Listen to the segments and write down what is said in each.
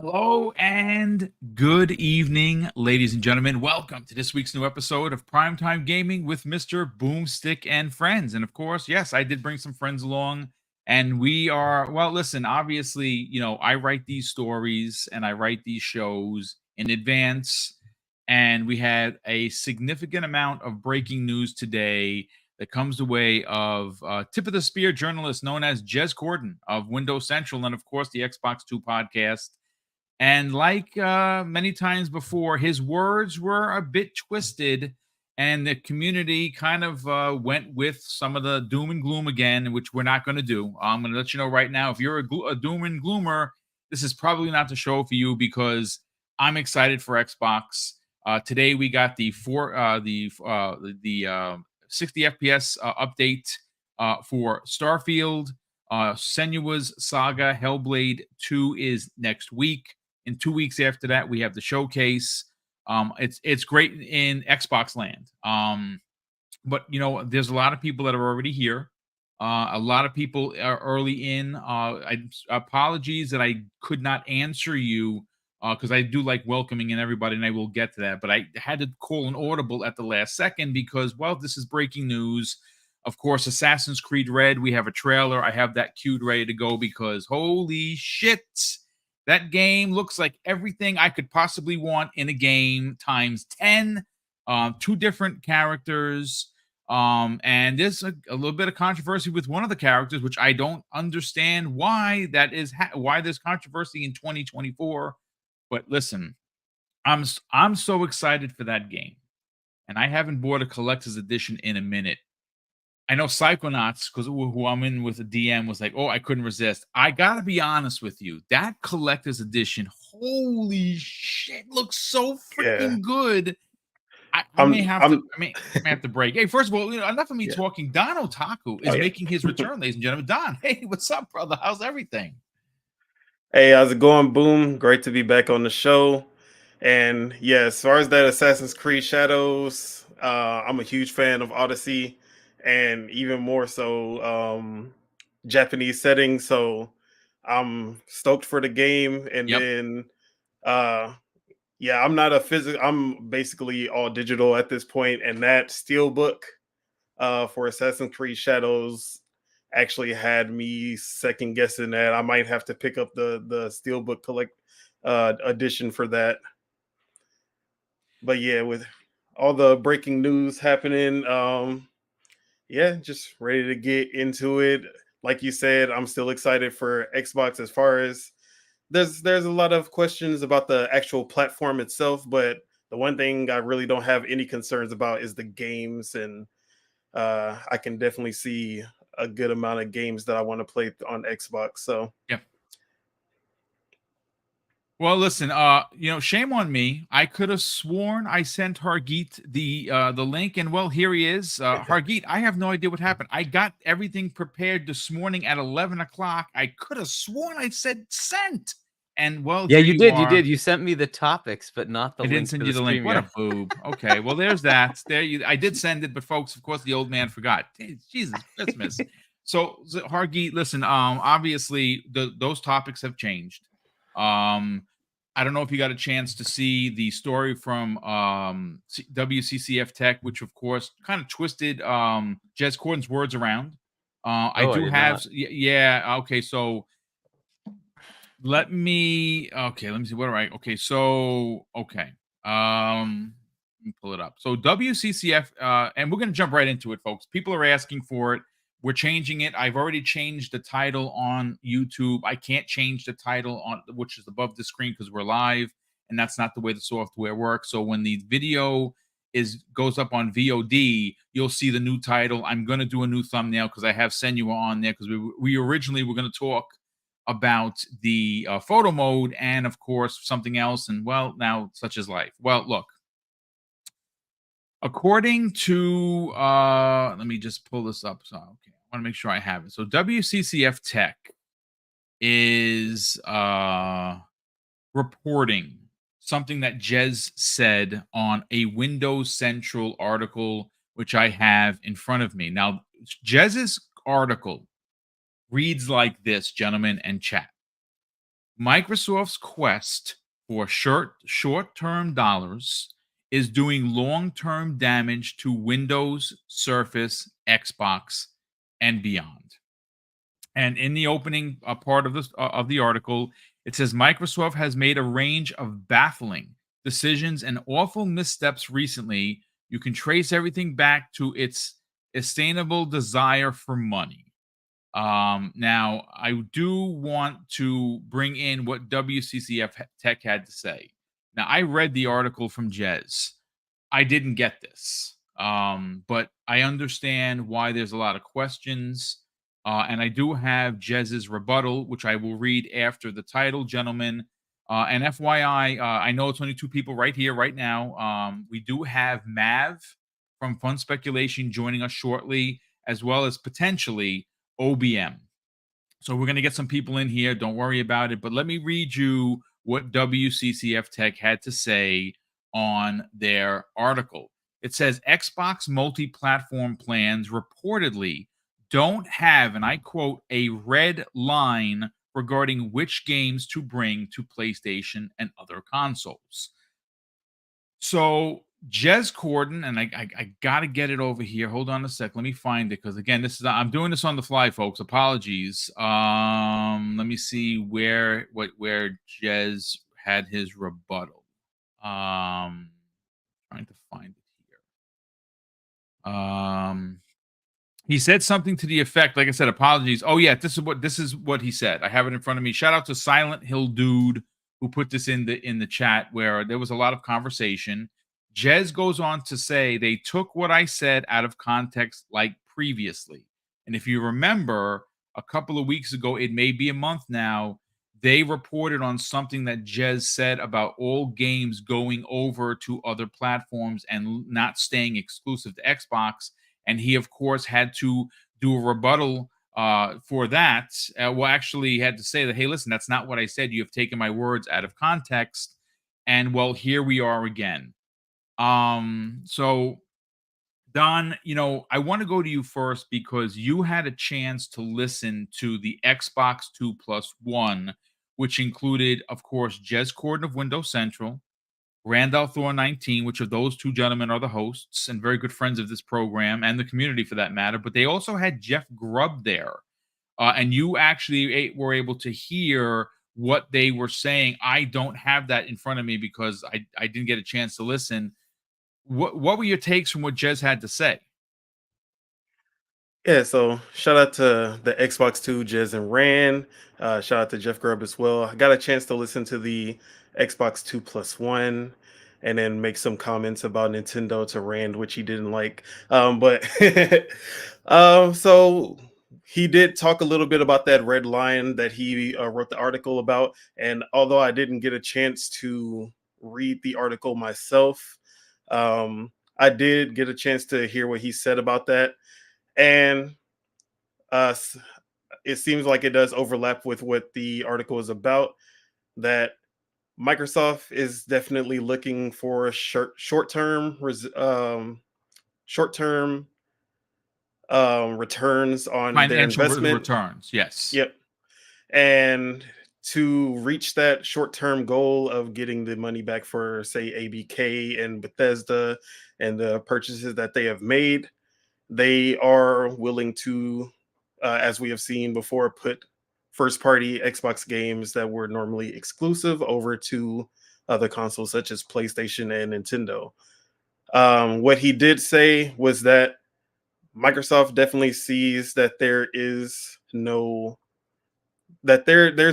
Hello and good evening, ladies and gentlemen. Welcome to this week's new episode of Primetime Gaming with Mr. Boomstick and friends. And of course, yes, I did bring some friends along. And we are, well, listen, obviously, I write these stories and I write these shows in advance. And we had a significant amount of breaking news today that comes the way of tip of the spear journalist known as Jez Corden of Windows Central and, of course, the Xbox 2 podcast. And like many times before, his words were a bit twisted, and the community kind of went with some of the doom and gloom again, which we're not going to do. I'm going to let you know right now, if you're a doom and gloomer, this is probably not the show for you because I'm excited for Xbox. Today we got the 60 FPS update for Starfield. Senua's Saga Hellblade 2 is next week. In 2 weeks after that, we have the showcase. It's great in Xbox land. But there's a lot of people that are already here. A lot of people are early in. Apologies that I could not answer you because I do like welcoming in everybody, and I will get to that. But I had to call an audible at the last second because, well, this is breaking news. Of course, Assassin's Creed Red, we have a trailer. I have that queued ready to go because holy shit, that game looks like everything I could possibly want in a game times 10. Two different characters. And there's a little bit of controversy with one of the characters, which I don't understand why that is, why there's controversy in 2024. But listen, I'm so excited for that game. And I haven't bought a collector's edition in a minute. I know Psychonauts, because who I'm in with a DM, was like, "Oh, I couldn't resist." I gotta be honest with you, that collector's edition, holy shit, looks so Yeah, freaking good. I may I'm have to, I'm I may have to break. Hey, first of all, enough of me yeah. talking. Don Otaku Oh is yeah. making his return, ladies and gentlemen. Don, hey, what's up, brother? How's everything? Hey, how's it going? Boom. Great to be back on the show. And yeah, as far as that Assassin's Creed Shadows, I'm a huge fan of Odyssey and even more so Japanese setting. So I'm stoked for the game. And Yep. then uh yeah, I'm not a physical, I'm basically all digital at this point, and that steelbook for Assassin's Creed Shadows actually had me second guessing that I might have to pick up the steelbook collect edition for that. But yeah, with all the breaking news happening, yeah, just ready to get into it. Like you said, I'm still excited for Xbox as far as there's a lot of questions about the actual platform itself, but the one thing I really don't have any concerns about is the games, and I can definitely see a good amount of games that I want to play on Xbox. So Yep. Well, listen, shame on me. I could have sworn I sent Hargeet the link, and well, here he is. Hargeet, I have no idea what happened. I got everything prepared this morning at 11 o'clock. I could have sworn I said sent. And well, Yeah, here you you did. You are. did. You sent me the topics, but not the I didn't link send to you the the link. What a StreamYard. boob. Okay, well, there's that. I did send it, but folks, of course, the old man forgot. Hey, Jesus Christmas. So Hargeet, listen. Obviously, those topics have changed. I don't know if you got a chance to see the story from WCCF Tech, which of course kind of twisted Jez Corden's words around. I Oh, I do did have, not. yeah. Okay, so let me see. What do I? Okay, so okay. Let me pull it up. So WCCF, and we're gonna jump right into it, folks. People are asking for it. We're changing it. I've already changed the title on YouTube. I can't change the title on which is above the screen because we're live, and that's not the way the software works. So when the video goes up on VOD, you'll see the new title. I'm gonna do a new thumbnail because I have Senua on there because we originally were gonna talk about the photo mode and of course something else, and well, now such is life. Well, look, according to let me just pull this up. So okay, I want to make sure I have it. So WCCF Tech is reporting something that Jez said on a Windows Central article, which I have in front of me now. Jez's article reads like this, gentlemen and chat. Microsoft's quest for short-term dollars is doing long-term damage to Windows, Surface, Xbox, and beyond. And in the opening part of this of the article, it says Microsoft has made a range of baffling decisions and awful missteps recently. You can trace everything back to its sustainable desire for money. Now, I do want to bring in what WCCF Tech had to say. Now, I read the article from Jez. I didn't get this, but I understand why there's a lot of questions. And I do have Jez's rebuttal, which I will read after the title, gentlemen. And FYI, I know it's only two people right here, right now. We do have Mav from Fun Speculation joining us shortly, as well as potentially OBM. So we're going to get some people in here. Don't worry about it. But let me read you what WCCF Tech had to say on their article. It says Xbox multi platform plans reportedly don't have, and I quote, a red line regarding which games to bring to PlayStation and other consoles. So Jez Corden, and I gotta get it over here. Hold on a sec. Let me find it because again, this is I'm doing this on the fly, folks. Apologies. Let me see where Jez had his rebuttal. Trying to find it here. He said something to the effect, like I said, apologies. Oh yeah, this is what he said. I have it in front of me. Shout out to Silent Hill Dude who put this in the chat where there was a lot of conversation. Jez goes on to say they took what I said out of context like previously. And if you remember a couple of weeks ago, it may be a month now, they reported on something that Jez said about all games going over to other platforms and not staying exclusive to Xbox. And he, of course, had to do a rebuttal for that. Well, actually, he had to say that, hey, listen, that's not what I said. You have taken my words out of context. And, well, here we are again. So, Don, I want to go to you first because you had a chance to listen to the Xbox 2+1, which included, of course, Jez Corden of Windows Central, Randall Thor 19, which of those two gentlemen are the hosts and very good friends of this program and the community for that matter. But they also had Jeff Grubb there. And you actually were able to hear what they were saying. I don't have that in front of me because I didn't get a chance to listen. What were your takes from what Jez had to say? Yeah, so shout out to the Xbox 2, Jez and Rand. Shout out to Jeff Grubb as well. I got a chance to listen to the Xbox 2+1 and then make some comments about Nintendo to Rand, which he didn't like. But so he did talk a little bit about that red line that he wrote the article about. And although I didn't get a chance to read the article myself, I did get a chance to hear what he said about that. And it seems like it does overlap with what the article is about, that Microsoft is definitely looking for short-term returns on their Financial investment. returns, yes. Yep. And to reach that short-term goal of getting the money back for, say, ABK and Bethesda and the purchases that they have made, they are willing to, as we have seen before, put first-party Xbox games that were normally exclusive over to other consoles such as PlayStation and Nintendo. What he did say was that Microsoft definitely sees that there's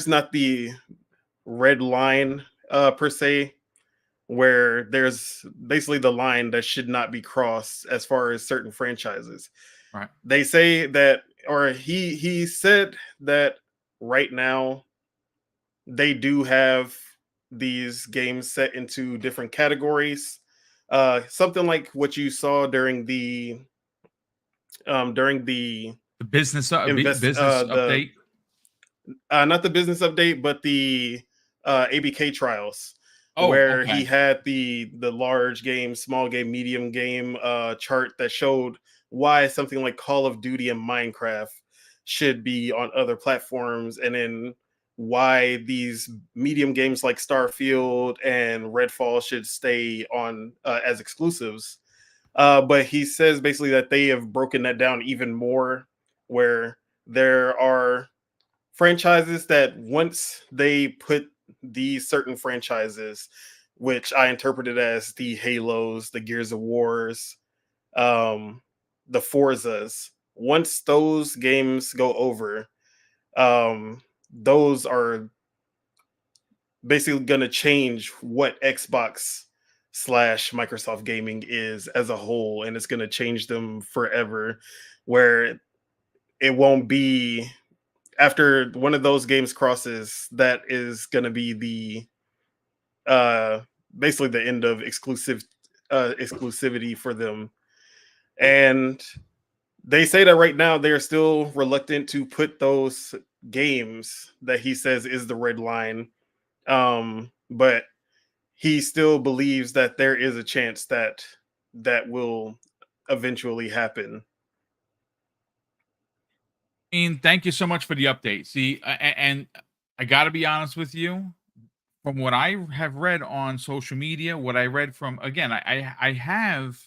not the red line per se, where there's basically the line that should not be crossed as far as certain franchises. Right. They say that, or he said that right now they do have these games set into different categories. Something like what you saw during the Business the update. not the business update, but the ABK trials, Oh, where he okay. had the large game, small game, medium game chart that showed why something like Call of Duty and Minecraft should be on other platforms, and then why these medium games like Starfield and Redfall should stay on as exclusives. But he says basically that they have broken that down even more, where there are franchises that once they put these certain franchises, which I interpreted as the Halos, the Gears of Wars, um, the Forzas, once those games go over, those are basically going to change what Xbox slash Microsoft gaming is as a whole, and it's going to change them forever. Where it won't be after one of those games crosses, that is going to be the uh basically the end of exclusivity for them. And they say that right now they're still reluctant to put those games that he says is the red line, but he still believes that there is a chance that that will eventually happen. I mean, thank you so much for the update. See, and I got to be honest with you. From what I have read on social media, what I read from again, I have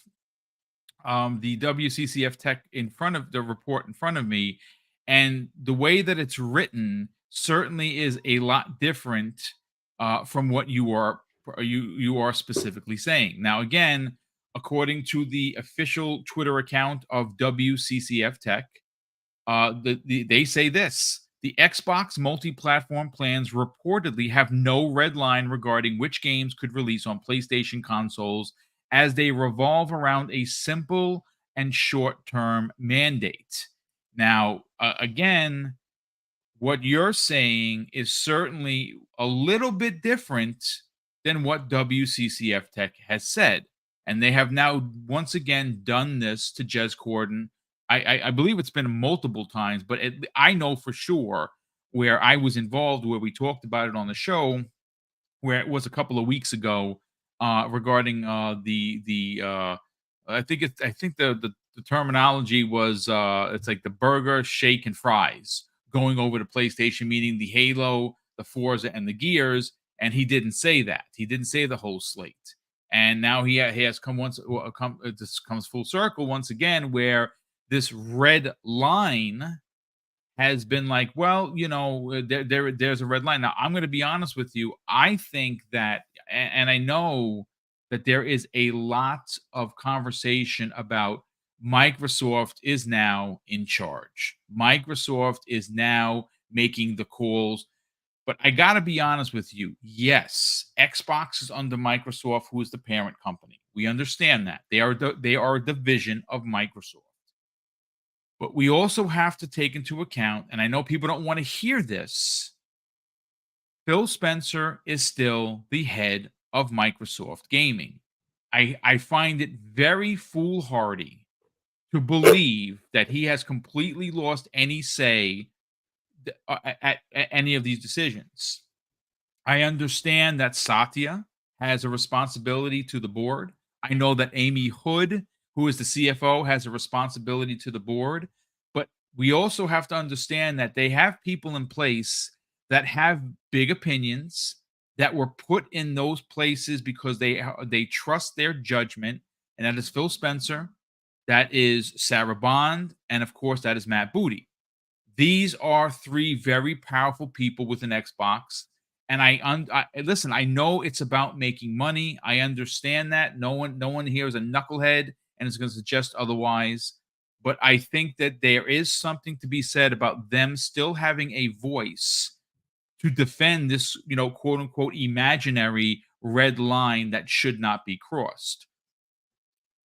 the WCCF tech in front of the report in front of me, and the way that it's written certainly is a lot different from what you are specifically saying. Now, again, according to the official Twitter account of WCCF Tech, they say this: the Xbox multi-platform plans reportedly have no red line regarding which games could release on PlayStation consoles, as they revolve around a simple and short-term mandate. Now, again, what you're saying is certainly a little bit different than what WCCF Tech has said. And they have now once again done this to Jez Corden. I believe it's been multiple times, but I know for sure where I was involved, where we talked about it on the show, where it was a couple of weeks ago, regarding I think the terminology was it's like the burger, shake, and fries going over to PlayStation, meaning the Halo, the Forza, and the Gears. And he didn't say that. He didn't say the whole slate. And now he has come this comes full circle once again, where this red line has been like, well, there's a red line. Now, I'm going to be honest with you. I think that, and I know that there is a lot of conversation about Microsoft is now in charge. Microsoft is now making the calls. But I got to be honest with you. Yes, Xbox is under Microsoft, who is the parent company. We understand that. They are a division of Microsoft. But we also have to take into account, and I know people don't want to hear this, Phil Spencer is still the head of Microsoft Gaming. I find it very foolhardy to believe that he has completely lost any say at any of these decisions. I understand that Satya has a responsibility to the board. I know that Amy Hood, who is the CFO, has a responsibility to the board. But we also have to understand that they have people in place that have big opinions, that were put in those places because they trust their judgment, and that is Phil Spencer, that is Sarah Bond, and of course that is Matt Booty. These are three very powerful people with an Xbox. And I listen, I know it's about making money. I understand that. No one here is a knucklehead and is going to suggest otherwise. But I think that there is something to be said about them still having a voice to defend this, quote unquote, imaginary red line that should not be crossed.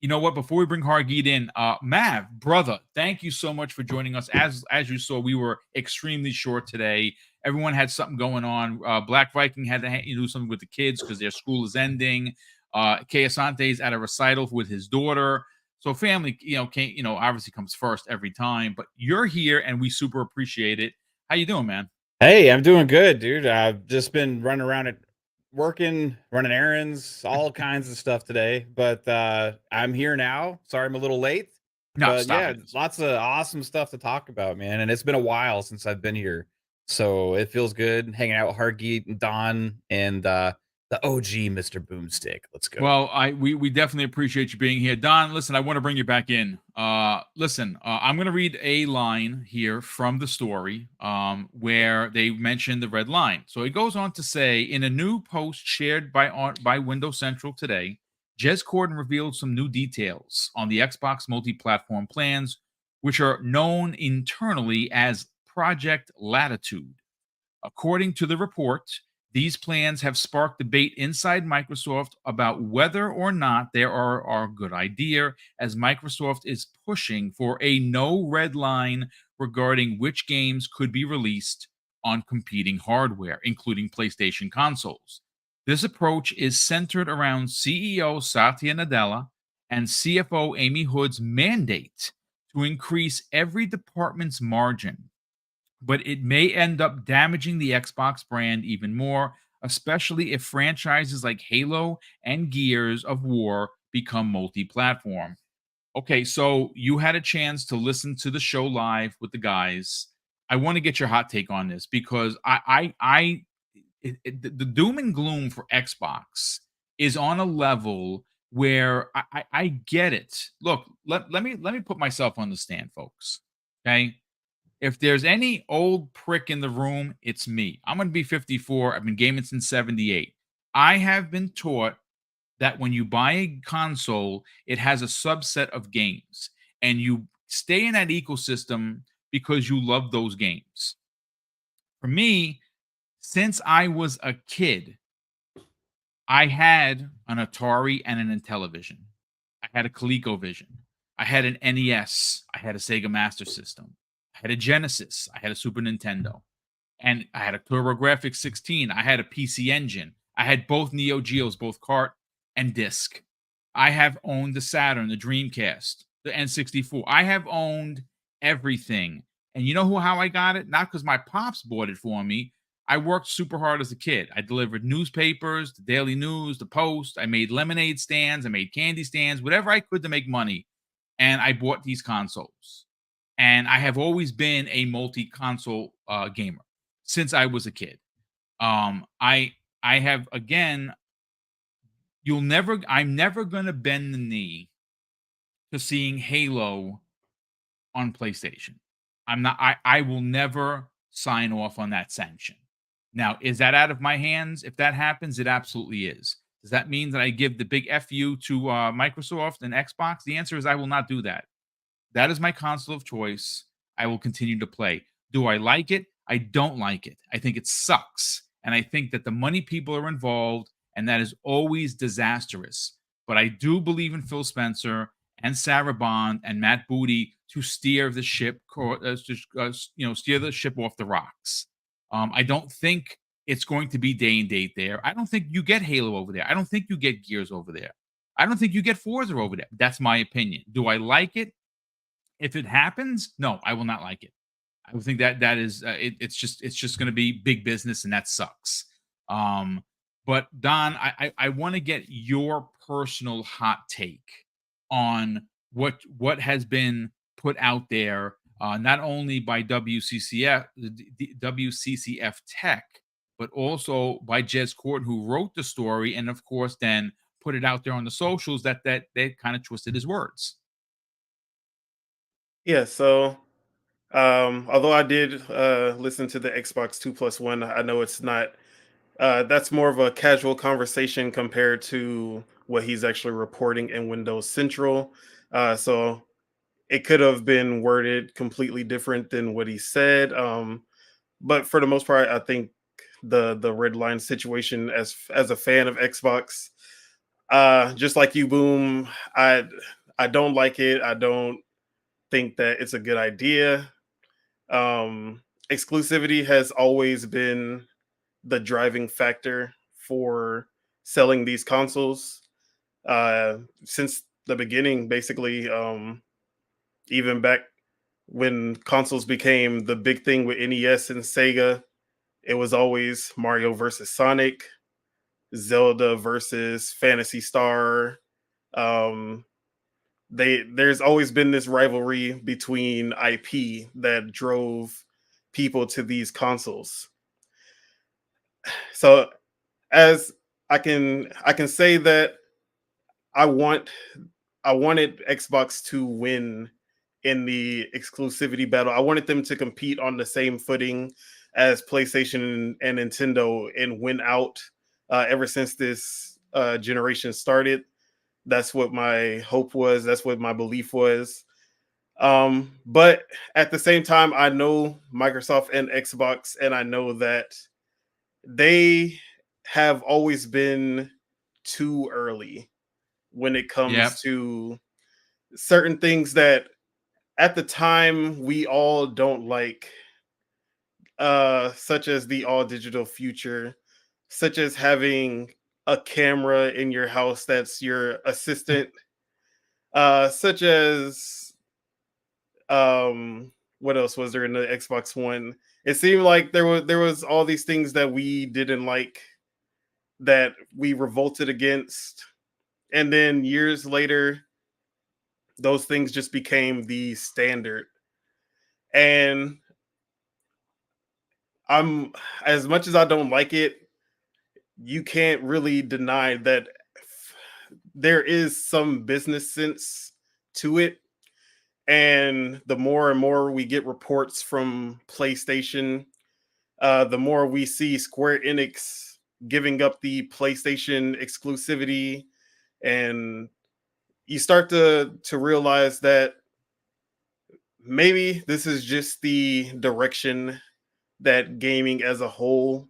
You know what? Before we bring Hargeet in, Mav, brother, thank you so much for joining us. As you saw, we were extremely short today. Everyone had something going on. Black Viking had to do something with the kids because their school is ending. Kay Asante is at a recital with his daughter. So family, obviously comes first every time. But you're here, and we super appreciate it. How you doing, man? Hey, I'm doing good, dude. I've just been running around at working, running errands, all kinds of stuff today. But I'm here now. Sorry I'm a little late. No, But stop yeah, it. lots of awesome stuff to talk about, man. And it's been a while since I've been here. So it feels good hanging out with Hargeet and Don and the OG Mr. Boomstick. Let's go. Well, we definitely appreciate you being here, Don. Listen, I want to bring you back in. Listen, I'm going to read a line here from the story, where they mentioned the red line. So it goes on to say, in a new post shared by Windows Central today, Jez Corden revealed some new details on the Xbox multi-platform plans, which are known internally as Project Latitude. According to the report, these plans have sparked debate inside Microsoft about whether or not they are a good idea, as Microsoft is pushing for a no red line regarding which games could be released on competing hardware, including PlayStation consoles. This approach is centered around CEO Satya Nadella and CFO Amy Hood's mandate to increase every department's margin, but it may end up damaging the Xbox brand even more, especially if franchises like Halo and Gears of War become multi platform. Okay, so you had a chance to listen to the show live with the guys. I want to get your hot take on this because the doom and gloom for Xbox is on a level where I get it. Look, let me put myself on the stand, folks. Okay, if there's any old prick in the room, it's me. I'm going to be 54. I've been gaming since 78. I have been taught that when you buy a console, it has a subset of games, and you stay in that ecosystem because you love those games. For me, since I was a kid, I had an Atari and an Intellivision. I had a ColecoVision. I had an NES. I had a Sega Master System. I had a Genesis. I had a Super Nintendo. And I had a TurboGrafx 16. I had a PC Engine. I had both Neo Geos, both cart and disc. I have owned the Saturn, the Dreamcast, the N64. I have owned everything. And you know how I got it? Not because my pops bought it for me. I worked super hard as a kid. I delivered newspapers, the Daily News, the Post. I made lemonade stands. I made candy stands, whatever I could to make money. And I bought these consoles. And I have always been a multi-console gamer since I was a kid. I have, again, I'm never gonna bend the knee to seeing Halo on PlayStation. I will never sign off on that sanction. Now, is that out of my hands? If that happens, it absolutely is. Does that mean that I give the big FU to Microsoft and Xbox? The answer is I will not do that. That is my console of choice. I will continue to play. Do I like it? I don't like it. I think it sucks. And I think that the money people are involved, and that is always disastrous. But I do believe in Phil Spencer and Sarah Bond and Matt Booty to steer the ship, steer the ship off the rocks. I don't think it's going to be day and date there. I don't think you get Halo over there. I don't think you get Gears over there. I don't think you get Forza over there. That's my opinion. Do I like it? If it happens, no, I will not like it. I would think that is it's just going to be big business, and that sucks. But Don, I want to get your personal hot take on what has been put out there, not only by WCCF Tech, but also by Jez Corden, who wrote the story, and of course then put it out there on the socials that they kind of twisted his words. Yeah, so although I did listen to the Xbox 2+1, I know it's not that's more of a casual conversation compared to what he's actually reporting in Windows Central. So it could have been worded completely different than what he said. But for the most part, I think the red line situation, as a fan of Xbox, just like you, Boom, I don't like it. I don't think that it's a good idea. Exclusivity has always been the driving factor for selling these consoles since the beginning, basically. Even back when consoles became the big thing with NES and Sega, it was always Mario versus Sonic, Zelda versus Fantasy Star. Um, there's always been this rivalry between IP that drove people to these consoles. So as I can say that I wanted Xbox to win in the exclusivity battle. I wanted them to compete on the same footing as PlayStation and Nintendo and win out ever since this generation started. That's what my hope was. That's what my belief was. But at the same time, I know Microsoft and Xbox, and I know that they have always been too early when it Yep. comes to certain things that at the time we all don't like, such as the all digital future, such as having a camera in your house that's your assistant, such as what else was there in the Xbox One? It seemed like there was all these things that we didn't like, that we revolted against, and then years later those things just became the standard. And I'm as much as I don't like it, you can't really deny that there is some business sense to it. And the more and more we get reports from PlayStation, the more we see Square Enix giving up the PlayStation exclusivity, and you start to realize that maybe this is just the direction that gaming as a whole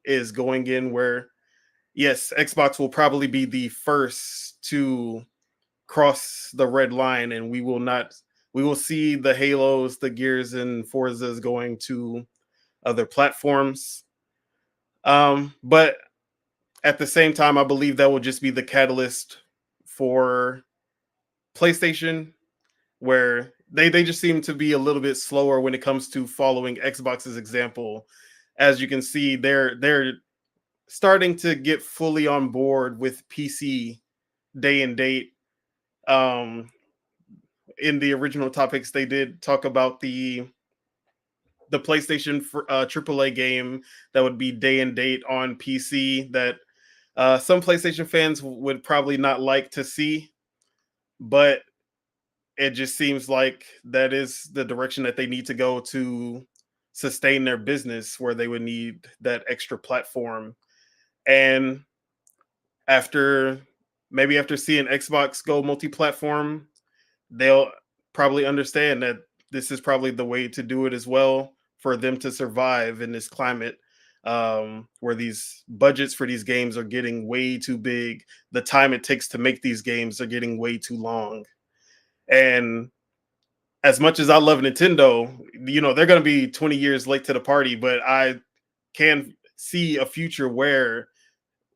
is going in, where yes, Xbox will probably be the first to cross the red line, and we will see the Halos, the Gears, and Forzas going to other platforms. But at the same time, I believe that will just be the catalyst for PlayStation, where they just seem to be a little bit slower when it comes to following Xbox's example. As you can see, they're starting to get fully on board with PC day and date. Um, in the original topics, they did talk about the PlayStation AAA game that would be day and date on PC, that some PlayStation fans would probably not like to see, but it just seems like that is the direction that they need to go to sustain their business, where they would need that extra platform. And after after seeing Xbox go multi-platform, they'll probably understand that this is probably the way to do it as well, for them to survive in this climate, where these budgets for these games are getting way too big. The time it takes to make these games are getting way too long. And as much as I love Nintendo, they're going to be 20 years late to the party, but I can see a future where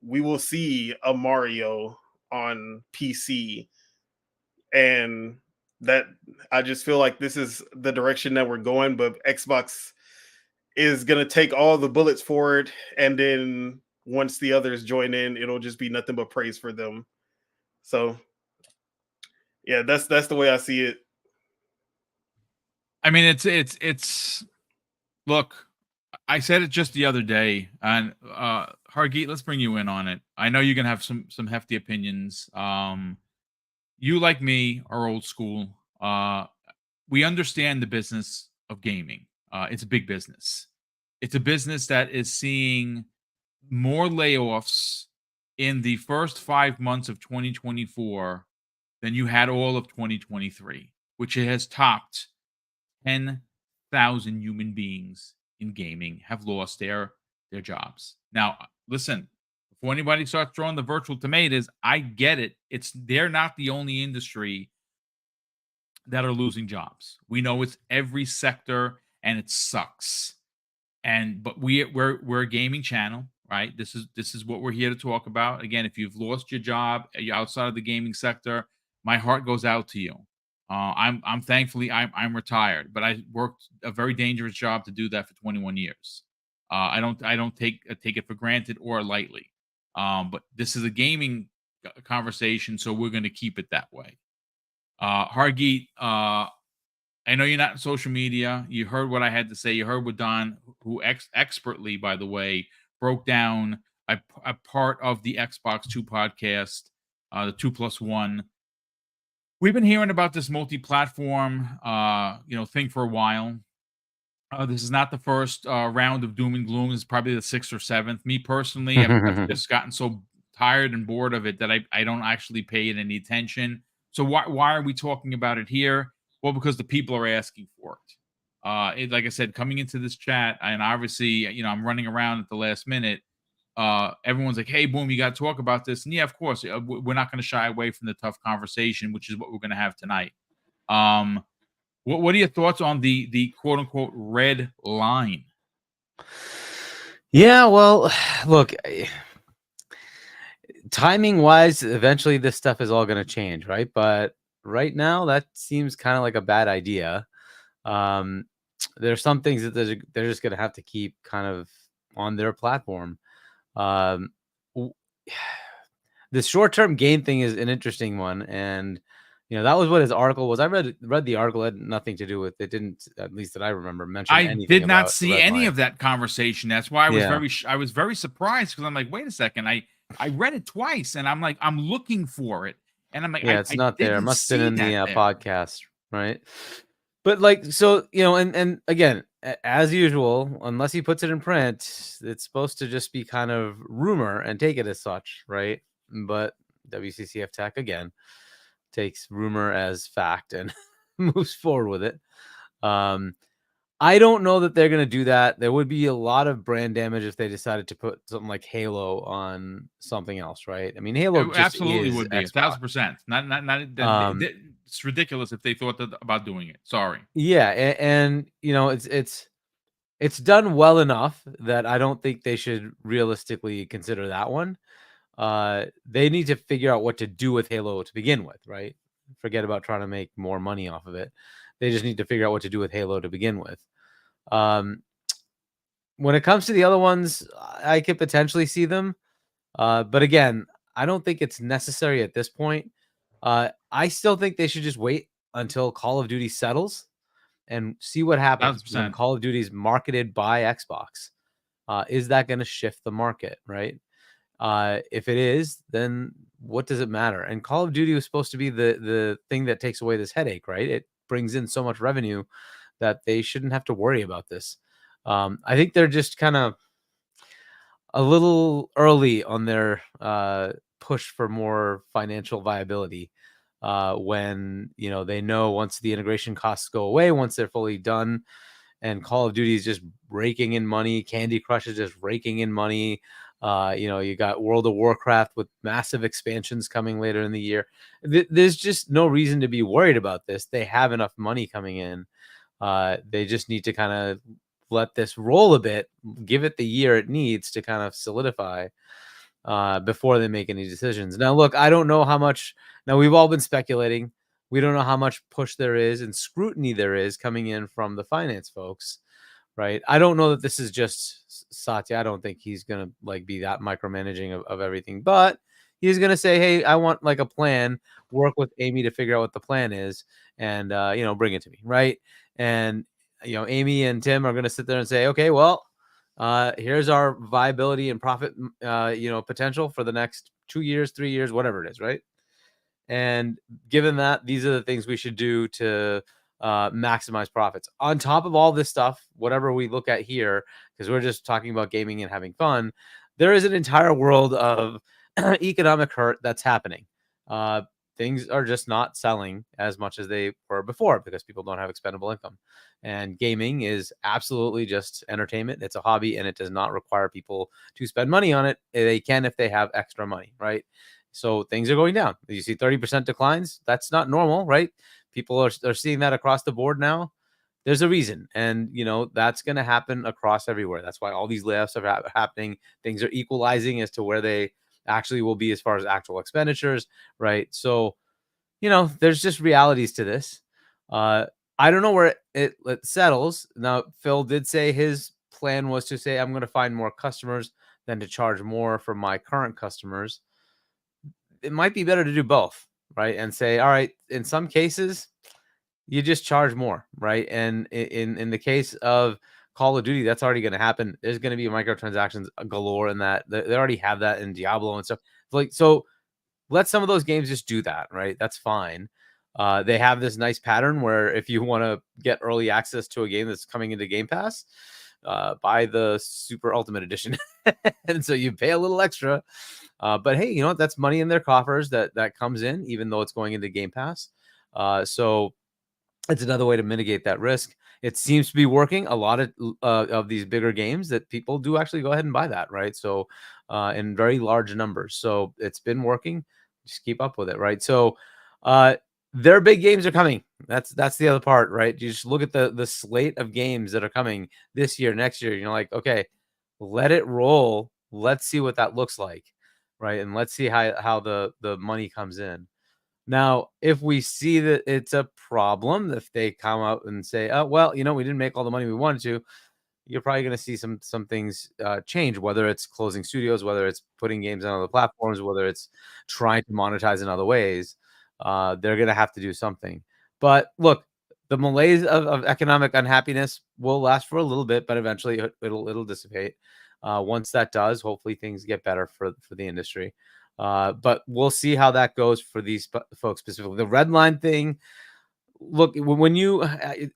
we will see a Mario on PC. And that, I just feel like this is the direction that we're going, but Xbox is going to take all the bullets for it, and then once the others join in, it'll just be nothing but praise for them. So yeah, that's the way I see it. I mean, it's look, I said it just the other day, and Hargeet, let's bring you in on it. I know you're gonna have some hefty opinions. You, like me, are old school. We understand the business of gaming. It's a big business. It's a business that is seeing more layoffs in the first 5 months of 2024 than you had all of 2023, which it has topped 10,000 human beings in gaming have lost their jobs. Now, listen, before anybody starts throwing the virtual tomatoes, I get it. They're not the only industry that are losing jobs. We know it's every sector, and it sucks. But we're a gaming channel, right? This is what we're here to talk about. Again, if you've lost your job, you're outside of the gaming sector, my heart goes out to you. I'm thankfully I'm retired, but I worked a very dangerous job to do that for 21 years. I don't take it for granted or lightly. But this is a gaming conversation, so we're going to keep it that way. Hargeet, I know you're not in social media. You heard what I had to say. You heard what Don, who expertly, by the way, broke down a part of the Xbox 2 podcast, the 2+1. We've been hearing about this multi-platform, thing for a while. This is not the first round of doom and gloom. This is probably the sixth or seventh. Me personally, I've just gotten so tired and bored of it that I don't actually pay it any attention. So why are we talking about it here? Well, because the people are asking for it. Like I said, coming into this chat, and obviously, I'm running around at the last minute. Everyone's like, "Hey, Boom, you got to talk about this." And yeah, of course, we're not going to shy away from the tough conversation, which is what we're going to have tonight. What are your thoughts on the quote unquote red line? Yeah, well, look, timing wise, eventually this stuff is all going to change, right? But right now, that seems kind of like a bad idea. There's some things that they're just going to have to keep kind of on their platform. The short-term gain thing is an interesting one, and that was what his article was. I read the article. It had nothing to do with it. Didn't, at least that I remember, mention I anything did not about see red any line. of that conversation. That's why I was Yeah. I was very surprised, because I'm like, wait a second, I read it twice, and I'm like, I'm looking for it, and I'm like, Yeah, it's not there. It didn't must have been see in the that there. podcast, right? But like, so and again, as usual, unless he puts it in print, it's supposed to just be kind of rumor and take it as such, right? But WCCF Tech again takes rumor as fact and moves forward with it. I don't know that they're going to do that. There would be a lot of brand damage if they decided to put something like Halo on something else, right? I mean, Halo It just absolutely is would be Xbox. 1,000%. Not. Um, It's ridiculous if they thought about doing it. Sorry. Yeah, and it's done well enough that I don't think they should realistically consider that one. They need to figure out what to do with Halo to begin with, right? Forget about trying to make more money off of it. They just need to figure out what to do with Halo to begin with. When it comes to the other ones, I could potentially see them. But again, I don't think it's necessary at this point. I still think they should just wait until Call of Duty settles and see what happens when 1,000%. Call of Duty is marketed by Xbox. Is that going to shift the market, right? If it is, then what does it matter? And Call of Duty was supposed to be the thing that takes away this headache, right? It brings in so much revenue that they shouldn't have to worry about this. I think they're just kind of a little early on their push for more financial viability. When they know once the integration costs go away, once they're fully done, and Call of Duty is just raking in money, Candy Crush is just raking in money. You got World of Warcraft with massive expansions coming later in the year. There's just no reason to be worried about this. They have enough money coming in. They just need to kind of let this roll a bit, give it the year it needs to kind of solidify before they make any decisions. Now, look, I don't know how much. Now, we've all been speculating. We don't know how much push there is and scrutiny there is coming in from the finance folks, right? I don't know that this is just Satya. I don't think he's going to be that micromanaging of everything, but he's going to say, hey, I want a plan, work with Amy to figure out what the plan is, and, bring it to me, right? And, Amy and Tim are going to sit there and say, okay, well, here's our viability and profit, potential for the next 2 years, 3 years, whatever it is, right? And given that, these are the things we should do to maximize profits. On top of all this stuff, whatever we look at here, because we're just talking about gaming and having fun, there is an entire world of economic hurt that's happening. Things are just not selling as much as they were before because people don't have expendable income. And gaming is absolutely just entertainment. It's a hobby, and it does not require people to spend money on it. They can if they have extra money, right? So things are going down. You see 30% declines. That's not normal, right? People are seeing that across the board now. There's a reason. And, that's going to happen across everywhere. That's why all these layoffs are happening. Things are equalizing as to where they actually will be as far as actual expenditures, right? So, there's just realities to this. I don't know where it settles. Now, Phil did say his plan was to say, I'm going to find more customers than to charge more for my current customers. It might be better to do both, right? And say, all right, in some cases, you just charge more, right? And in the case of Call of Duty, that's already going to happen. There's going to be microtransactions galore in that. They already have that in Diablo and stuff. Like, so let some of those games just do that, right? That's fine. They have this nice pattern where if you want to get early access to a game that's coming into Game Pass, buy the Super Ultimate Edition, and so you pay a little extra. But hey, you know what? That's money in their coffers that comes in, even though it's going into Game Pass. So it's another way to mitigate that risk. It seems to be working. A lot of these bigger games that people do actually go ahead and buy that, right? So in very large numbers. So it's been working. Just keep up with it, right? So their big games are coming. That's the other part, right? You just look at the slate of games that are coming this year, next year. You're like, okay, let it roll. Let's see what that looks like, right? And let's see how the money comes in. Now, if we see that it's a problem, if they come out and say, "Oh, well, you know, we didn't make all the money we wanted to," you're probably going to see some things change. Whether it's closing studios, whether it's putting games on other platforms, whether it's trying to monetize in other ways, they're going to have to do something. But look, the malaise of economic unhappiness will last for a little bit, but eventually it'll dissipate. Once that does, hopefully things get better for the industry. But we'll see how that goes for these folks specifically. The red line thing, look, when you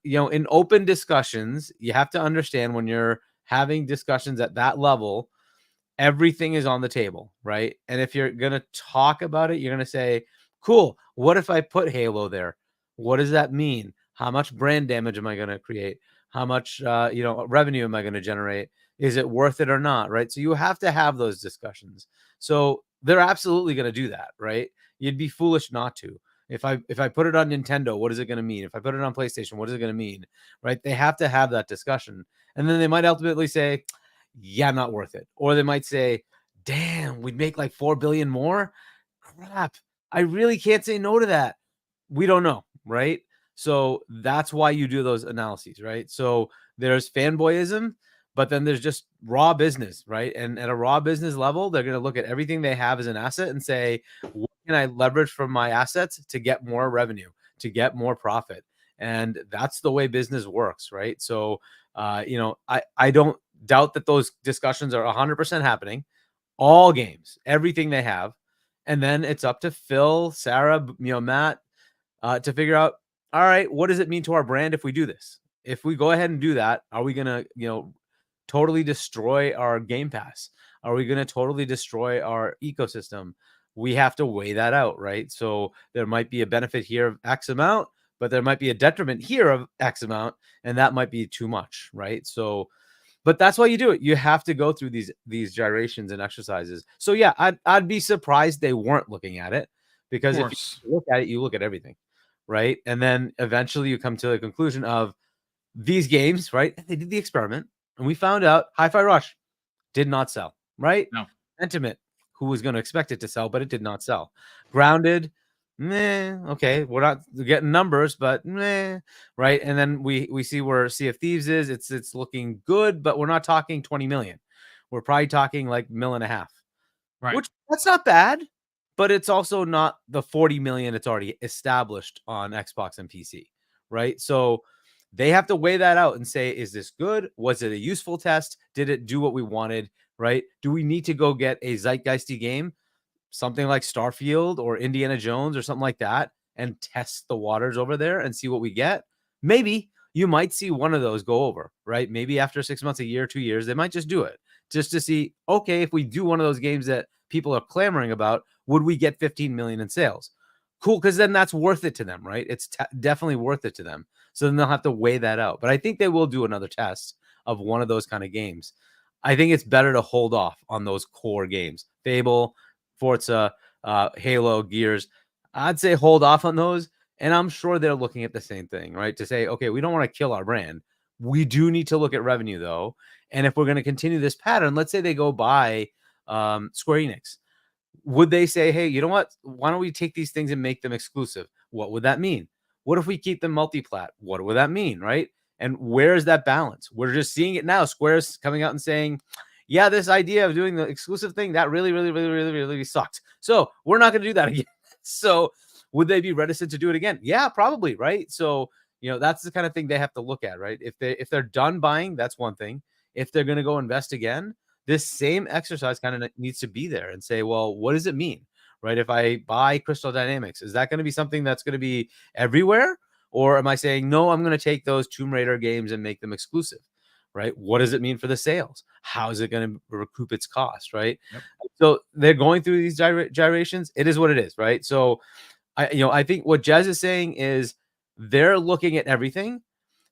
in open discussions, you have to understand when you're having discussions at that level, everything is on the table, right? And if you're going to talk about it, you're going to say, cool, what if I put Halo there? What does that mean? How much brand damage am I going to create? How much revenue am I going to generate? Is it worth it or not, right? So you have to have those discussions. So they're absolutely going to do that, right? You'd be foolish not to. If I put it on Nintendo, what is it going to mean? If I put it on PlayStation, what is it going to mean? Right? They have to have that discussion. And then they might ultimately say, yeah, not worth it. Or they might say, damn, we'd make like 4 billion more. Crap. I really can't say no to that. We don't know, right? So that's why you do those analyses, right? So there's fanboyism, but then there's just raw business, right? And at a raw business level, they're going to look at everything they have as an asset and say, what can I leverage from my assets to get more revenue, to get more profit? And that's the way business works, right? So, I don't doubt that those discussions are 100% happening. All games, everything they have. And then it's up to Phil, Sarah, Matt, to figure out, all right, what does it mean to our brand if we do this? If we go ahead and do that, are we going to, totally destroy our Game Pass? Are we going to totally destroy our ecosystem? We have to weigh that out, right? So there might be a benefit here of X amount, but there might be a detriment here of X amount, and that might be too much, right? So, but that's why you do it. You have to go through these gyrations and exercises. So yeah, I'd be surprised they weren't looking at it, because if you look at it, you look at everything, right? And then eventually you come to the conclusion of these games, right? They did the experiment, and we found out Hi-Fi Rush did not sell, right? No. Pentiment, who was going to expect it to sell, but it did not sell. Grounded, okay, we're not getting numbers, but right? And then we see where Sea of Thieves is. It's looking good, but we're not talking 20 million. We're probably talking like $1.5 million, Right. which that's not bad, but it's also not the 40 million it's already established on Xbox and PC, right? So they have to weigh that out and say, is this good? Was it a useful test? Did it do what we wanted, right? Do we need to go get a zeitgeisty game, something like Starfield or Indiana Jones or something like that, and test the waters over there and see what we get? Maybe you might see one of those go over, right? Maybe after 6 months, a year, 2 years, they might just do it just to see, okay, if we do one of those games that people are clamoring about, would we get 15 million in sales? Cool, because then that's worth it to them, right? It's definitely worth it to them. So then they'll have to weigh that out. But I think they will do another test of one of those kind of games. I think it's better to hold off on those core games. Fable, Forza, Halo, Gears. I'd say hold off on those. And I'm sure they're looking at the same thing, right? To say, okay, we don't want to kill our brand. We do need to look at revenue, though. And if we're going to continue this pattern, let's say they go buy Square Enix. Would they say, hey, you know what? Why don't we take these things and make them exclusive? What would that mean? What if we keep them multi-plat? What would that mean, right? And where is that balance? We're just seeing it now. Square's coming out and saying, yeah, this idea of doing the exclusive thing, that really sucked. So we're not going to do that again. So would they be reticent to do it again? Yeah, probably, right? So that's the kind of thing they have to look at, right? If they're done buying, that's one thing. If they're going to go invest again, this same exercise kind of needs to be there and say, well, what does it mean, right? If I buy Crystal Dynamics, is that going to be something that's going to be everywhere? Or am I saying, no, I'm going to take those Tomb Raider games and make them exclusive, right? What does it mean for the sales? How is it going to recoup its cost, right? Yep. So they're going through these gyrations. It is what it is, right? So I think what Jez is saying is they're looking at everything.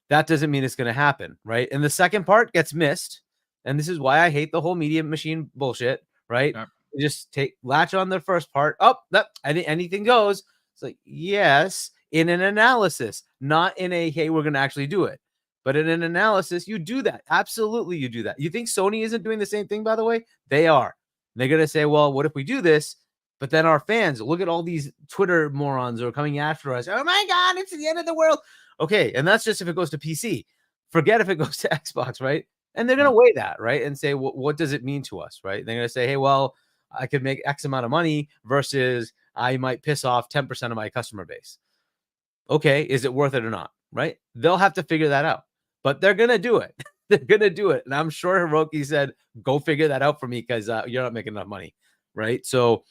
That doesn't mean it's going to happen, right? And the second part gets missed. And this is why I hate the whole media machine bullshit, right? Yep. Just latch on the first part. Oh, that anything goes. It's like, yes, in an analysis, not in a, hey, we're going to actually do it. But in an analysis, you do that. Absolutely, you do that. You think Sony isn't doing the same thing, by the way? They are. They're going to say, well, what if we do this? But then our fans, look at all these Twitter morons who are coming after us. Oh my God, it's the end of the world. Okay, and that's just if it goes to PC. Forget if it goes to Xbox, right? And they're going to weigh that, right? And say, what does it mean to us, right? They're going to say, hey, well, I could make X amount of money versus I might piss off 10% of my customer base. Okay, is it worth it or not, right? They'll have to figure that out. But they're going to do it. They're going to do it. And I'm sure Hiroki said, go figure that out for me because you're not making enough money, right? So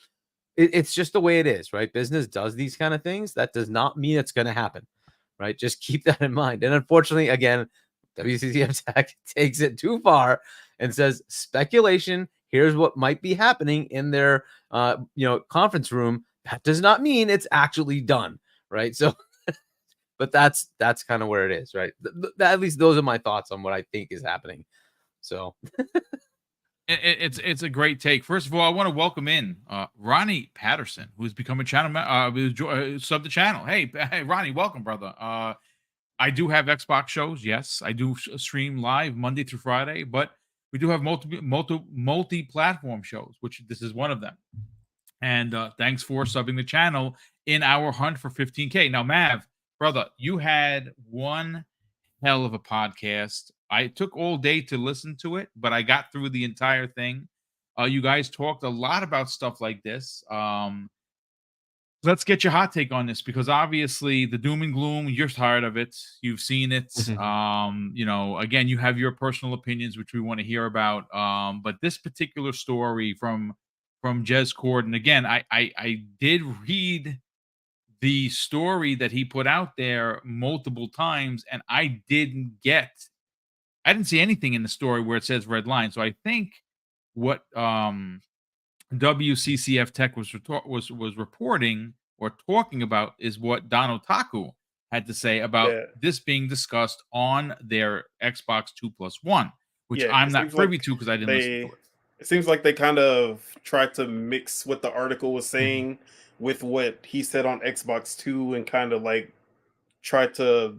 it's just the way it is, right? Business does these kind of things. That does not mean it's going to happen, right? Just keep that in mind. And unfortunately, again, WCCF Tech takes it too far and says speculation. Here's what might be happening in their, conference room. That does not mean it's actually done, right? So, but that's kind of where it is, right? At least those are my thoughts on what I think is happening. So. It's a great take. First of all, I want to welcome in Ronnie Patterson, who's become a channel sub the channel. Hey, Ronnie, welcome, brother. I do have Xbox shows. Yes, I do stream live Monday through Friday, but we do have multi-platform shows, which this is one of them. And thanks for subbing the channel in our hunt for 15K. Now, Mav, brother, you had one hell of a podcast. I took all day to listen to it, but I got through the entire thing. You guys talked a lot about stuff like this. Let's get your hot take on this, because obviously the doom and gloom, you're tired of it. You've seen it. Again, you have your personal opinions, which we want to hear about. But this particular story from Jez Corden, again, I did read the story that he put out there multiple times, and I didn't see anything in the story where it says red line. So I think what WCCF Tech was reporting or talking about is what Don Otaku had to say about this being discussed on their Xbox 2+1, which I'm not privy to because I didn't listen to it. It seems like they kind of tried to mix what the article was saying with what he said on Xbox 2 and kind of like tried to,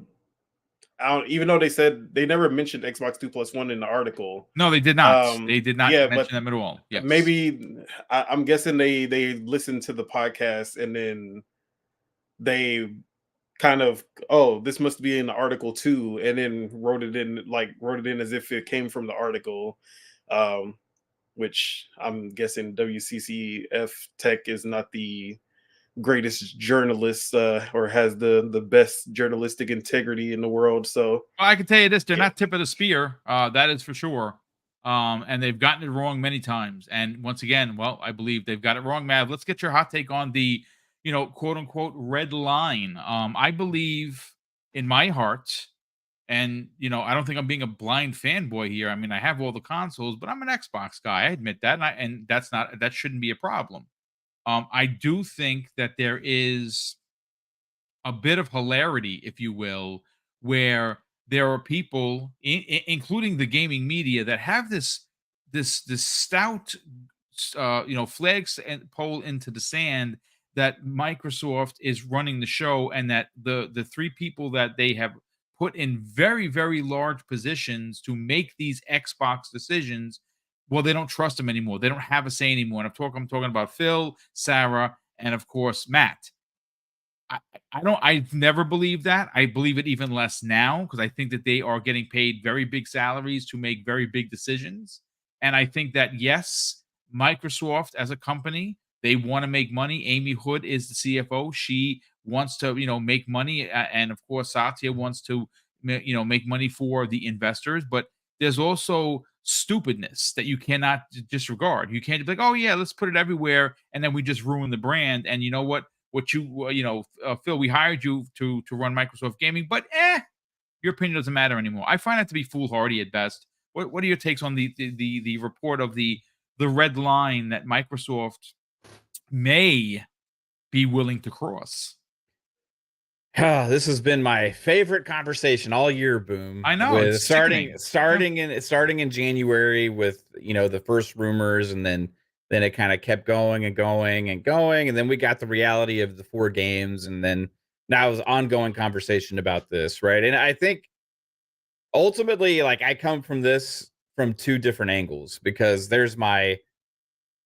even though they said they never mentioned Xbox 2+1 in the article. No, they did not. They did not mention them at all. Yes. Maybe I'm guessing they listened to the podcast and then they kind of, this must be in the article too, and then wrote it in as if it came from the article. Which I'm guessing WCCF Tech is not the greatest journalist or has the best journalistic integrity in the world. So I can tell you this, they're not tip of the spear. That is for sure. And they've gotten it wrong many times. And once again, well, I believe they've got it wrong. Mav, let's get your hot take on the, quote unquote red line. I believe in my heart, and I don't think I'm being a blind fanboy here. I mean, I have all the consoles, but I'm an Xbox guy. I admit that, and that shouldn't be a problem. I do think that there is a bit of hilarity, if you will, where there are people, including the gaming media, that have this stout, flag and pole into the sand that Microsoft is running the show, and that the three people that they have put in very, very large positions to make these Xbox decisions, well, they don't trust them anymore. They don't have a say anymore. And I'm talking about Phil, Sarah, and of course Matt. I've never believed that. I believe it even less now, because I think that they are getting paid very big salaries to make very big decisions. And I think that, yes, Microsoft as a company, they want to make money. Amy Hood is the CFO. She wants to, make money, and of course Satya wants to, make money for the investors. But there's also stupidness that you cannot disregard. You can't be like, oh yeah, let's put it everywhere, and then we just ruin the brand. And you know what you Phil, we hired you to run Microsoft Gaming, but your opinion doesn't matter anymore. I find that to be foolhardy at best. What are your takes on the report of the red line that Microsoft may be willing to cross? This has been my favorite conversation all year, Boom. I know, With it's sickening. starting in January with the first rumors, and then it kind of kept going and going and going, and then we got the reality of the 4 games, and then now it's ongoing conversation about this, right? And I think ultimately, like, I come from this from 2 different angles, because there's my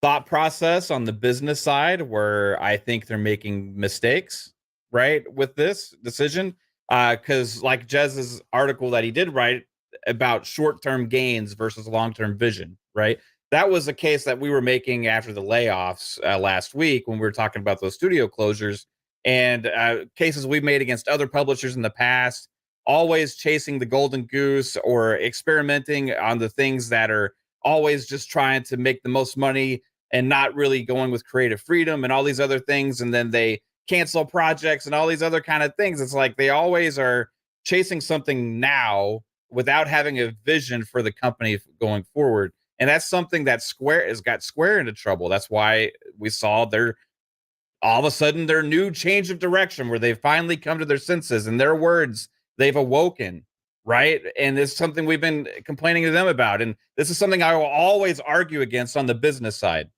thought process on the business side where I think they're making mistakes, right, with this decision. Because like Jez's article that he did write about short-term gains versus long-term vision, right? That was a case that we were making after the layoffs last week, when we were talking about those studio closures, and cases we've made against other publishers in the past, always chasing the golden goose or experimenting on the things that are always just trying to make the most money and not really going with creative freedom and all these other things. And then they cancel projects and all these other kind of things. It's like they always are chasing something now without having a vision for the company going forward. And that's something that Square has got Square into trouble. That's why we saw all of a sudden their new change of direction, where they've finally come to their senses. In their words, they've awoken, right? And it's something we've been complaining to them about. And this is something I will always argue against on the business side.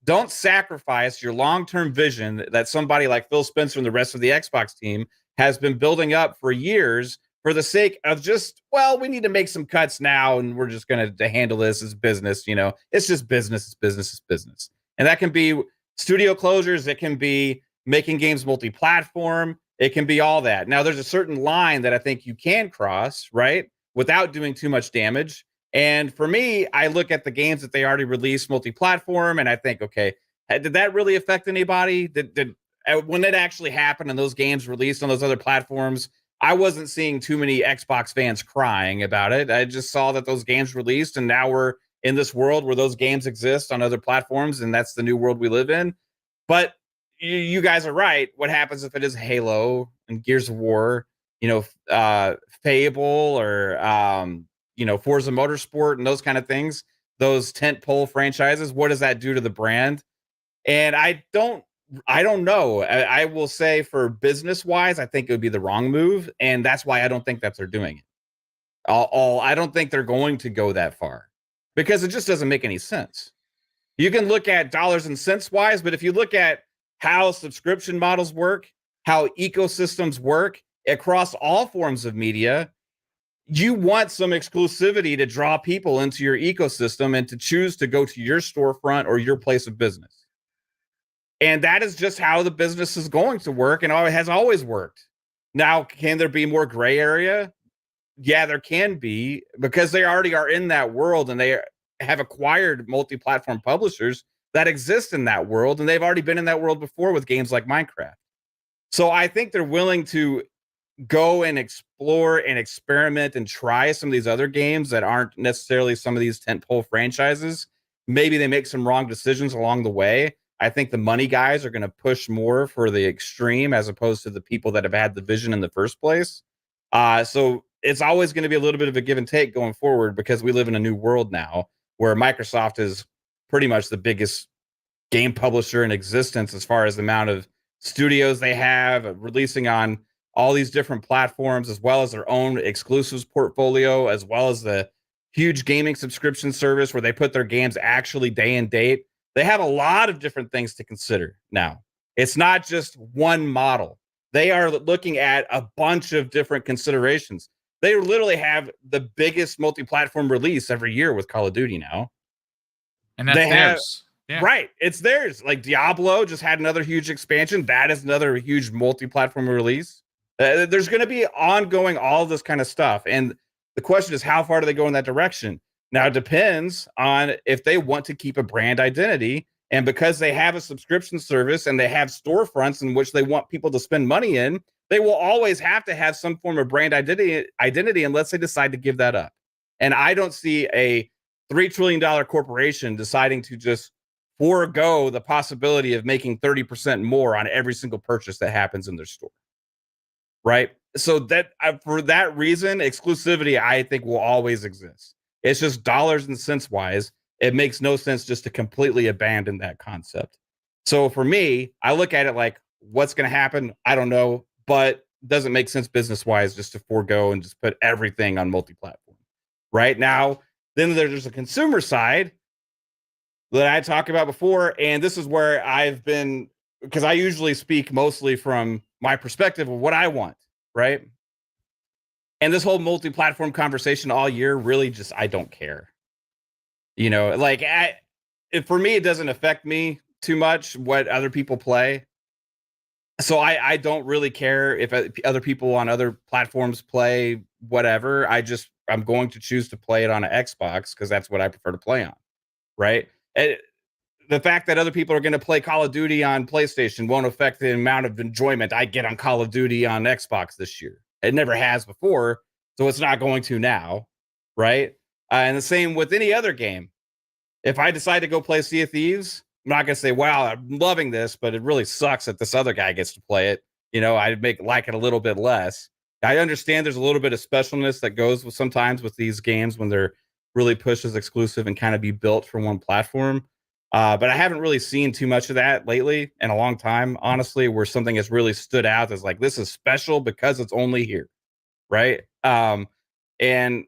Don't sacrifice your long-term vision that somebody like Phil Spencer and the rest of the Xbox team has been building up for years for the sake of just, well, we need to make some cuts now, and we're just going to handle this as business. It's just business. It's business. It's business. And that can be studio closures. It can be making games multi-platform. It can be all that. Now, there's a certain line that I think you can cross, right, without doing too much damage. And for me, I look at the games that they already released multi-platform, and I think, okay, did that really affect anybody? Did when it actually happened and those games released on those other platforms, I wasn't seeing too many Xbox fans crying about it. I just saw that those games released, and now we're in this world where those games exist on other platforms, and that's the new world we live in. But you guys are right. What happens if it is Halo and Gears of War, Fable, or Forza Motorsport and those kind of things, those tentpole franchises? What does that do to the brand? And I don't know. I will say, for business wise, I think it would be the wrong move, and that's why I don't think that they're doing it. I don't think they're going to go that far, because it just doesn't make any sense. You can look at dollars and cents wise, but if you look at how subscription models work, how ecosystems work across all forms of media, you want some exclusivity to draw people into your ecosystem and to choose to go to your storefront or your place of business. And that is just how the business is going to work, and it has always worked. Now, can there be more gray area? Yeah, there can be, because they already are in that world, and they have acquired multi-platform publishers that exist in that world, and they've already been in that world before with games like Minecraft. So I think they're willing to go and explore and experiment and try some of these other games that aren't necessarily some of these tentpole franchises. Maybe they make some wrong decisions along the way. I think the money guys are going to push more for the extreme as opposed to the people that have had the vision in the first place. So it's always going to be a little bit of a give and take going forward, because we live in a new world now where Microsoft is pretty much the biggest game publisher in existence as far as the amount of studios they have releasing on all these different platforms, as well as their own exclusives portfolio, as well as the huge gaming subscription service where they put their games actually day and date. They have a lot of different things to consider now. It's not just one model. They are looking at a bunch of different considerations. They literally have the biggest multi-platform release every year with Call of Duty now. And that's theirs. Yeah. Right. It's theirs. Like Diablo just had another huge expansion. That is another huge multi-platform release. There's going to be ongoing all this kind of stuff. And the question is, how far do they go in that direction? Now, it depends on if they want to keep a brand identity And because they have a subscription service and they have storefronts in which they want people to spend money in, they will always have to have some form of brand identity unless they decide to give that up. And I don't see a $3 trillion corporation deciding to just forego the possibility of making 30% more on every single purchase that happens in their store. Right. So that for that reason, exclusivity, I think, will always exist. It's just dollars and cents wise. It makes no sense just to completely abandon that concept. So for me, I look at it like, what's going to happen? I don't know, but doesn't make sense business wise just to forego and just put everything on multi-platform. Right now, then there's a consumer side that I talked about before. And this is where I've been, because I usually speak mostly from my perspective of what I want. Right. And this whole multi-platform conversation all year, really just, I don't care. You know, like for me, it doesn't affect me too much what other people play. So I don't really care if other people on other platforms play whatever. I'm going to choose to play it on an Xbox because that's what I prefer to play on. Right. And the fact that other people are going to play Call of Duty on PlayStation won't affect the amount of enjoyment I get on Call of Duty on Xbox this year. It never has before. So it's not going to now. Right. And the same with any other game. If I decide to go play Sea of Thieves, I'm not going to say, wow, I'm loving this, but it really sucks that this other guy gets to play it. You know, I'd like it a little bit less. I understand there's a little bit of specialness that goes with sometimes with these games when they're really pushed as exclusive and kind of be built for one platform. But I haven't really seen too much of that lately in a long time, honestly, where something has really stood out as like, this is special because it's only here. Right. And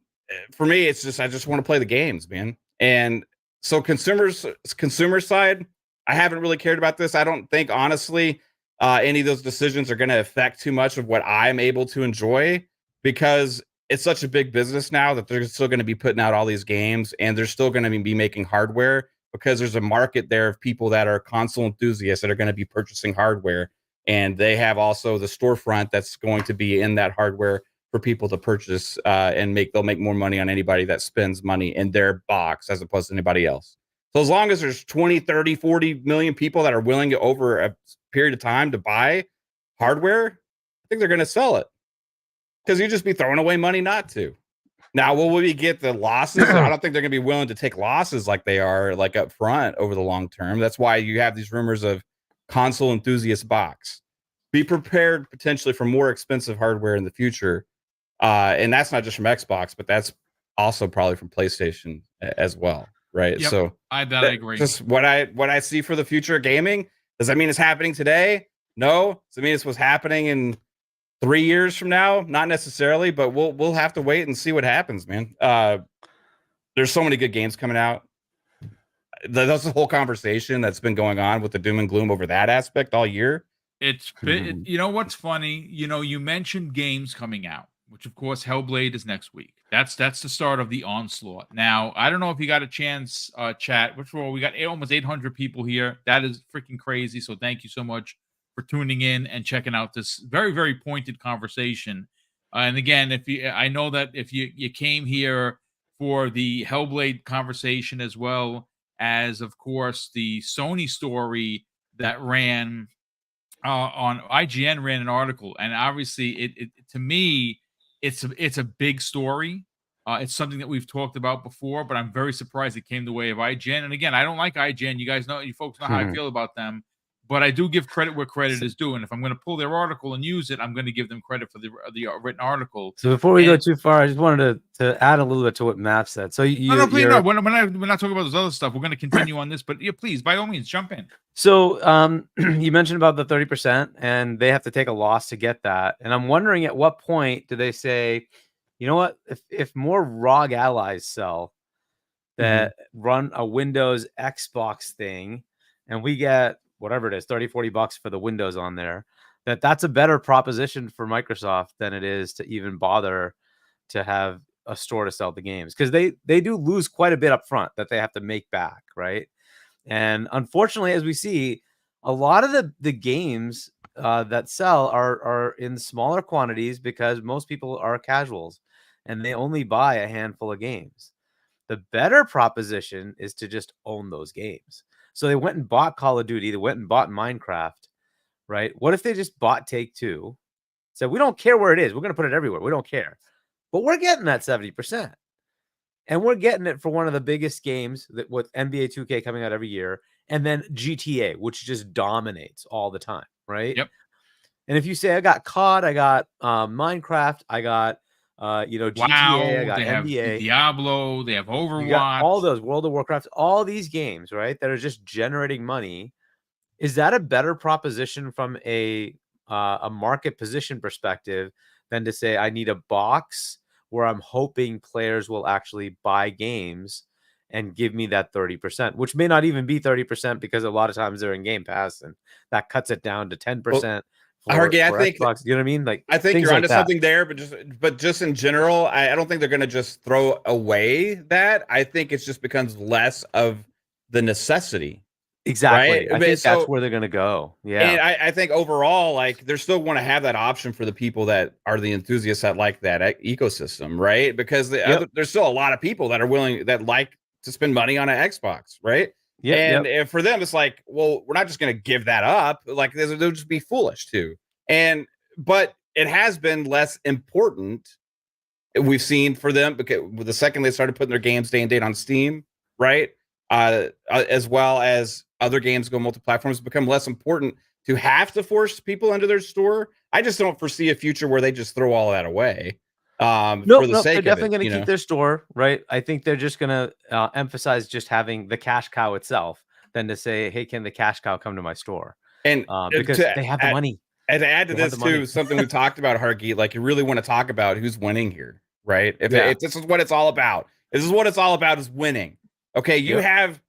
for me, it's just, I just want to play the games, man. And so consumer side, I haven't really cared about this. I don't think, honestly, any of those decisions are going to affect too much of what I'm able to enjoy because it's such a big business now that they're still going to be putting out all these games and they're still going to be making hardware because there's a market there of people that are console enthusiasts that are going to be purchasing hardware. And they have also the storefront that's going to be in that hardware for people to purchase and they'll make more money on anybody that spends money in their box as opposed to anybody else. So as long as there's 20, 30, 40 million people that are willing to over a period of time to buy hardware, I think they're going to sell it because you just be throwing away money not to. Now, will we get the losses? I don't think they're going to be willing to take losses like they are like up front over the long term. That's why you have these rumors of console enthusiast box. Be prepared potentially for more expensive hardware in the future. And that's not just from Xbox, but that's also probably from PlayStation as well. Right. Yep, So I agree. Just what I see for the future of gaming. Does that mean it's happening today? No. Does it mean it's what's happening in 3 years from now? Not necessarily, but we'll have to wait and see what happens, man. There's so many good games coming out. That's the whole conversation that's been going on with the doom and gloom over that aspect all year. It's been, you know what's funny? You know, you mentioned games coming out, which of course Hellblade is next week. That's the start of the onslaught. Now, I don't know if you got a chance, chat. Which we got almost 800 people here. That is freaking crazy. So thank you so much for tuning in and checking out this very, very pointed conversation. And again, I know that if you came here for the Hellblade conversation as well as, of course, the Sony story that ran on IGN ran an article, and obviously, it to me, it's a big story. It's something that we've talked about before, but I'm very surprised it came the way of IGN. And again, I don't like IGN. You guys know, you folks know how I feel about them, but I do give credit where credit is due. And if I'm going to pull their article and use it, I'm going to give them credit for the written article. So before we go too far, I just wanted to add a little bit to what Matt said. So no, please, no. We're not talking about those other stuff. We're going to continue on this, but yeah, please, by all means, jump in. So you mentioned about the 30%, and they have to take a loss to get that. And I'm wondering at what point do they say, you know what, if more ROG allies sell that run a Windows Xbox thing, and we get whatever it is, 30, 40 bucks for the Windows on there, that's a better proposition for Microsoft than it is to even bother to have a store to sell the games, because they do lose quite a bit up front that they have to make back, right? And unfortunately, as we see, a lot of the games that sell are in smaller quantities because most people are casuals and they only buy a handful of games. The better proposition is to just own those games. So they went and bought Call of Duty. They went and bought Minecraft, right? What if they just bought Take-Two? Said, we don't care where it is. We're going to put it everywhere. We don't care. But we're getting that 70%. And we're getting it for one of the biggest games that with NBA 2K coming out every year. And then GTA, which just dominates all the time, right? Yep. And if you say, I got COD, I got Minecraft, I got, GTA, I WoW, got they have NBA. Diablo, they have You got Overwatch. all those, World of Warcraft, all these games, right, that are just generating money. Is that a better proposition from a market position perspective than to say I need a box where I'm hoping players will actually buy games and give me that 30%, which may not even be 30% because a lot of times they're in Game Pass and that cuts it down to 10% Hargy, I for think Xbox. You know what I mean? Like, I think things you're like onto that. something there, but just in general, I don't think they're going to just throw away that. I think it just becomes less of the necessity. Exactly. Right? I think So, that's where they're going to go. Yeah. And I think overall, like, they're still going to have that option for the people that are the enthusiasts that like that ecosystem, right? Because there's still a lot of people that are willing, that like to spend money on an Xbox, right? And if for them, it's like, well, we're not just going to give that up. Like, they'll just be foolish too. But it has been less important, we've seen, for them, because the second they started putting their games day and date on Steam, right? As well as other games go multi-platforms, become less important to have to force people into their store. I just don't foresee a future where they just throw all that away. For the sake they're of definitely it, going to keep their store, right? I think they're just going to emphasize just having the cash cow itself than to say, hey, can the cash cow come to my store? And because they have the money. And to add to this too, something we talked about, Hargeet, like, you really want to talk about who's winning here, right? If this is what it's all about, is winning. Okay, you have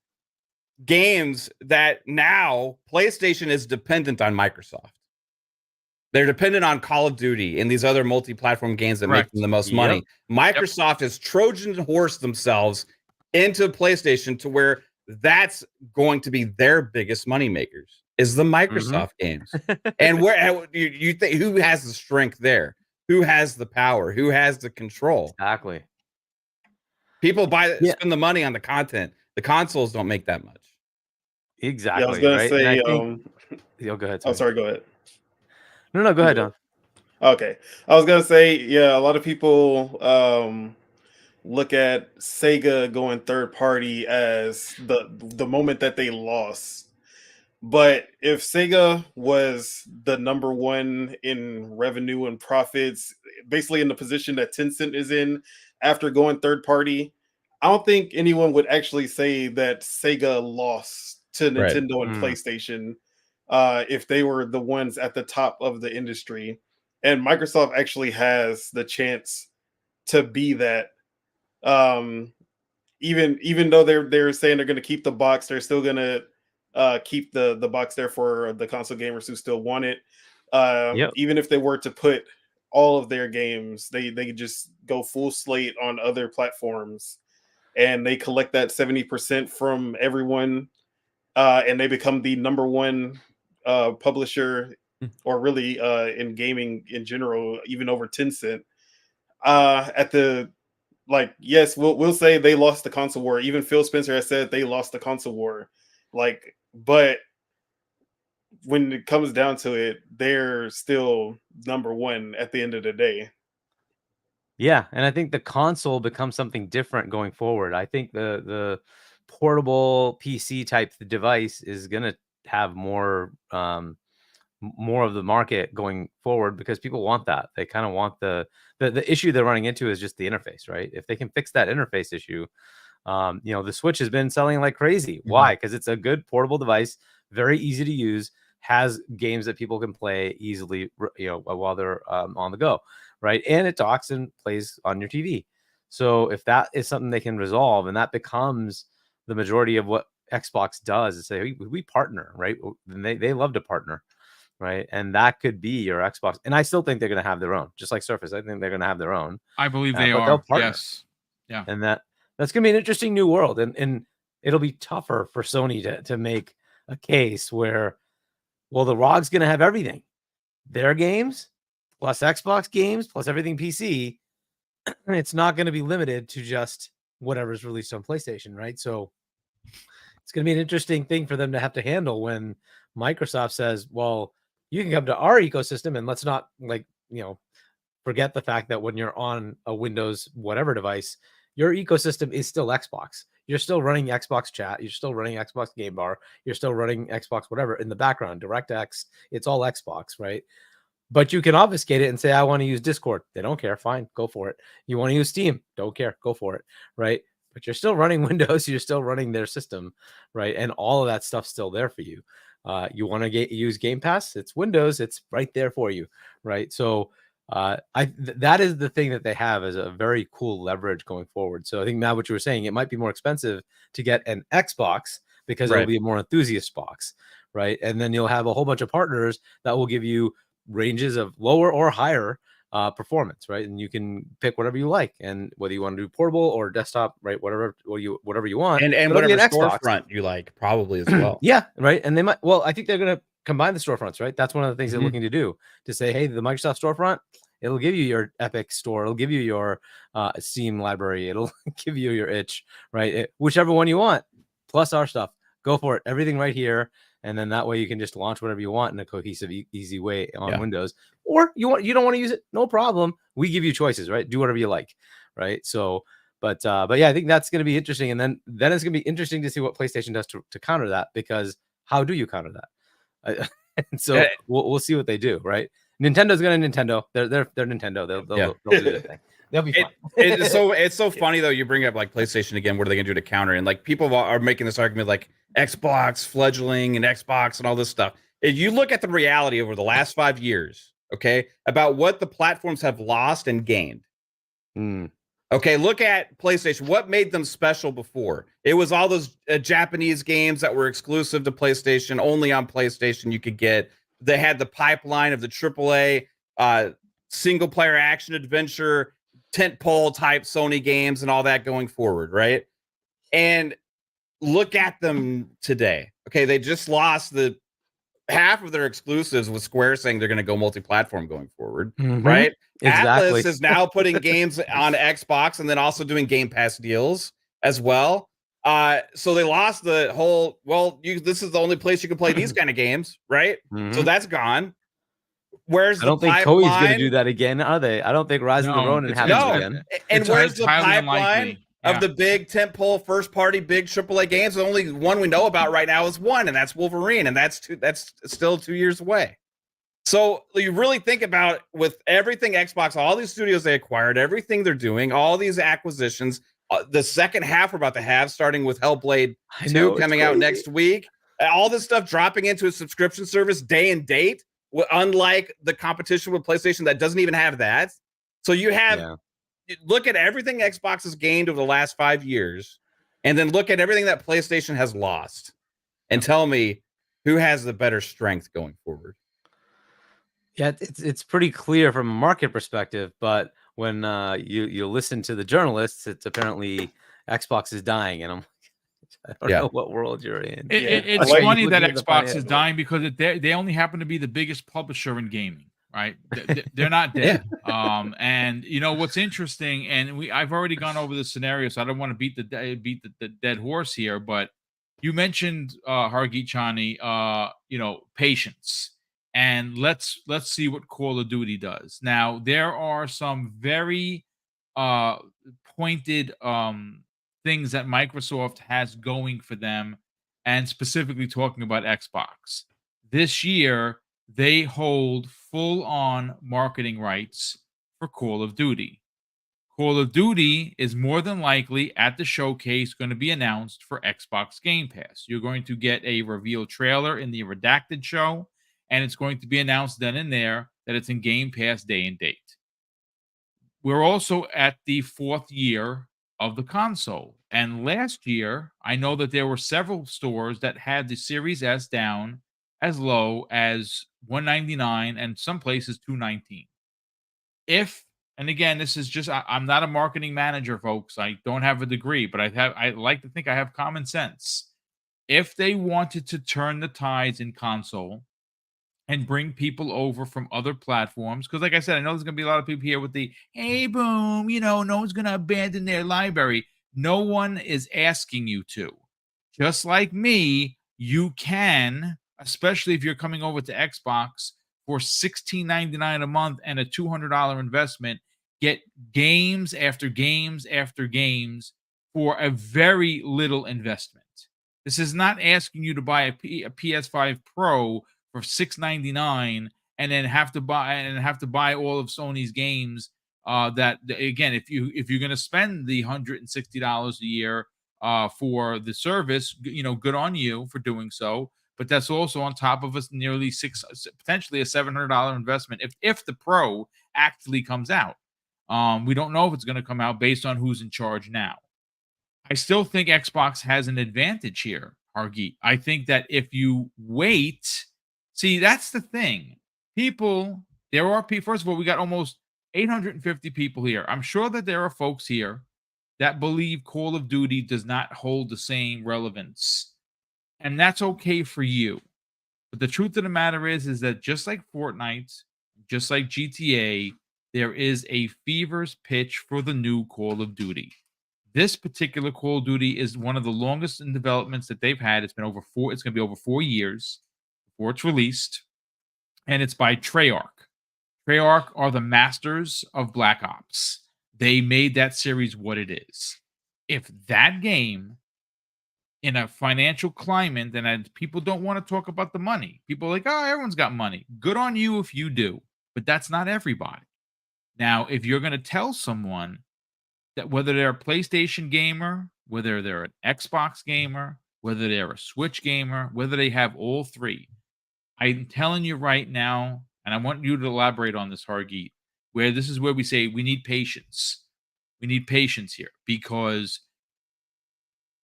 games that now PlayStation is dependent on Microsoft. They're dependent on Call of Duty and these other multi-platform games that make them the most money. Microsoft has Trojan horse themselves into PlayStation to where that's going to be their biggest money makers, is the Microsoft games. And where you think, who has the strength there? Who has the power? Who has the control? Exactly. People spend the money on the content. The consoles don't make that much. Exactly. Yeah, I was gonna right? say. Go ahead. Oh, sorry. Go ahead. No, go ahead, Don. Okay, I was gonna say, yeah, a lot of people look at Sega going third party as the moment that they lost. But if Sega was the number one in revenue and profits, basically in the position that Tencent is in after going third party, I don't think anyone would actually say that Sega lost to Nintendo and PlayStation if they were the ones at the top of the industry. And Microsoft actually has the chance to be that. Even though they're saying they're going to keep the box, they're still going to keep the box there for the console gamers who still want it. Even if they were to put all of their games, they just go full slate on other platforms, and they collect that 70% from everyone, and they become the number one publisher, or really in gaming in general, even over Tencent. Yes, we'll say they lost the console war. Even Phil Spencer has said they lost the console war. But when it comes down to it, they're still number one at the end of the day. Yeah, and I think the console becomes something different going forward. I think the portable PC type device is going to have more of the market going forward, because people want that. They kind of want the issue they're running into is just the interface, right? If they can fix that interface issue, the Switch has been selling like crazy. Why? Because it's a good portable device, very easy to use, has games that people can play easily, while they're on the go, right? And it docks and plays on your TV. So if that is something they can resolve, and that becomes the majority of what Xbox does, is say we partner, right? And they love to partner, right? And that could be your Xbox. And I still think they're going to have their own, just like Surface. I think they're going to have their own. I believe they but are. they'll partner. Yes. Yeah. And that's going to be an interesting new world. And it'll be tougher for Sony to make a case where, well, the ROG's going to have everything. Their games plus Xbox games plus everything PC. It's not going to be limited to just whatever's released on PlayStation, right? So it's going to be an interesting thing for them to have to handle when Microsoft says, well, you can come to our ecosystem, and let's not forget the fact that when you're on a Windows whatever device, your ecosystem is still Xbox. You're still running Xbox Chat. You're still running Xbox Game Bar. You're still running Xbox whatever in the background. DirectX, it's all Xbox, right? But you can obfuscate it and say, I want to use Discord. They don't care. Fine, go for it. You want to use Steam? Don't care. Go for it, right? But you're still running Windows. You're still running their system, right? And all of that stuff's still there for you. You want to use Game Pass? It's Windows. It's right there for you, right? So that is the thing that they have as a very cool leverage going forward. So I think, Matt, what you were saying, it might be more expensive to get an Xbox because it'll be a more enthusiast box, right? And then you'll have a whole bunch of partners that will give you ranges of lower or higher performance, right? And you can pick whatever you like, and whether you want to do portable or desktop, right? Whatever you want, and whatever storefront you like, probably as well. Yeah, right. And they might. Well, I think they're going to combine the storefronts, right? That's one of the things they're looking to do, to say, hey, the Microsoft storefront, it'll give you your Epic store, it'll give you your Steam library, it'll give you your itch, right? Whichever one you want, plus our stuff, go for it. Everything right here. And then that way you can just launch whatever you want in a cohesive, easy way on Windows. Or you don't want to use it, no problem. We give you choices, right? Do whatever you like, right? So, but yeah, I think that's going to be interesting. And then it's going to be interesting to see what PlayStation does to counter that, because how do you counter that? And so we'll see what they do, right? Nintendo's going to Nintendo. They're Nintendo. They'll do their thing. They'll be fine. It's so funny though. You bring up like PlayStation again. What are they going to do to counter? And like people are making this argument like Xbox fledgling and Xbox and all this stuff. If you look at the reality over the last 5 years, okay, about what the platforms have lost and gained. Okay, look at PlayStation. What made them special before? It was all those Japanese games that were exclusive to PlayStation, only on PlayStation you could get. They had the pipeline of the AAA single player action adventure, tentpole type Sony games and all that going forward, right? And look at them today. Okay, they just lost the half of their exclusives with Square saying they're going to go multi-platform going forward, right? Exactly. Atlas is now putting games on Xbox and then also doing Game Pass deals as well. So they lost the whole, this is the only place you can play these kind of games, right? So that's gone. Where's I don't think Koei's going to do that again, are they? I don't think Rise of the Ronin happens again. And where's the pipeline of the big tentpole first party big AAA games? The only one we know about right now is one, and that's Wolverine, and that's still 2 years away. So you really think about, with everything Xbox, all these studios they acquired, everything they're doing, all these acquisitions, the second half we're about to have, starting with Hellblade 2 coming out next week, all this stuff dropping into a subscription service day and date, unlike the competition with PlayStation that doesn't even have that. So you have, look at everything Xbox has gained over the last 5 years, and then look at everything that PlayStation has lost, and tell me who has the better strength going forward. Yeah, it's pretty clear from a market perspective, but when you listen to the journalists, it's apparently Xbox is dying, and I don't know what world you're in. It's funny that Xbox is dying because they only happen to be the biggest publisher in gaming, right? They're not dead. And you know what's interesting, and I've already gone over the scenario, so I don't want to beat the dead horse here, but you mentioned Hargeet Chani, patience. And let's see what Call of Duty does. Now, there are some very pointed things that Microsoft has going for them, and specifically talking about Xbox. This year, they hold full-on marketing rights for Call of Duty. Call of Duty is more than likely at the showcase going to be announced for Xbox Game Pass. You're going to get a reveal trailer in the Redacted show, and it's going to be announced then and there that it's in Game Pass day and date. We're also at the 4th year of the console. And last year, I know that there were several stores that had the Series S down as low as $199 and some places $219. And again, this is just, I'm not a marketing manager, folks. I don't have a degree, but I like to think I have common sense. If they wanted to turn the tides in console and bring people over from other platforms, because like I said, I know there's going to be a lot of people here with the, hey, boom, no one's going to abandon their library. No one is asking you to. just like me, you can, especially if you're coming over to Xbox for $16.99 a month and a $200 investment, get games after games after games for a very little investment. This is not asking you to buy a PS5 Pro for $699 and then have to buy all of Sony's games. That again, if you're going to spend the $160 a year for the service, good on you for doing so. But that's also on top of us nearly potentially a $700 investment if the Pro actually comes out. We don't know if it's going to come out based on who's in charge now. I still think Xbox has an advantage here, Hargeet. I think that if you wait, see, that's the thing. There are people, first of all, we got almost 850 people here. I'm sure that there are folks here that believe Call of Duty does not hold the same relevance. And that's okay for you. But the truth of the matter is that just like Fortnite, just like GTA, there is a fever's pitch for the new Call of Duty. This particular Call of Duty is one of the longest in developments that they've had. It's going to be over 4 years before it's released. And it's by Treyarch. Treyarch are the masters of Black Ops. They made that series what it is. If that game, in a financial climate, and people don't want to talk about the money. People are like, oh, everyone's got money. Good on you if you do. But that's not everybody. Now, if you're going to tell someone that whether they're a PlayStation gamer, whether they're an Xbox gamer, whether they're a Switch gamer, whether they have all three, I'm telling you right now, and I want you to elaborate on this, Hargeet, where this is where we say we need patience. We need patience here because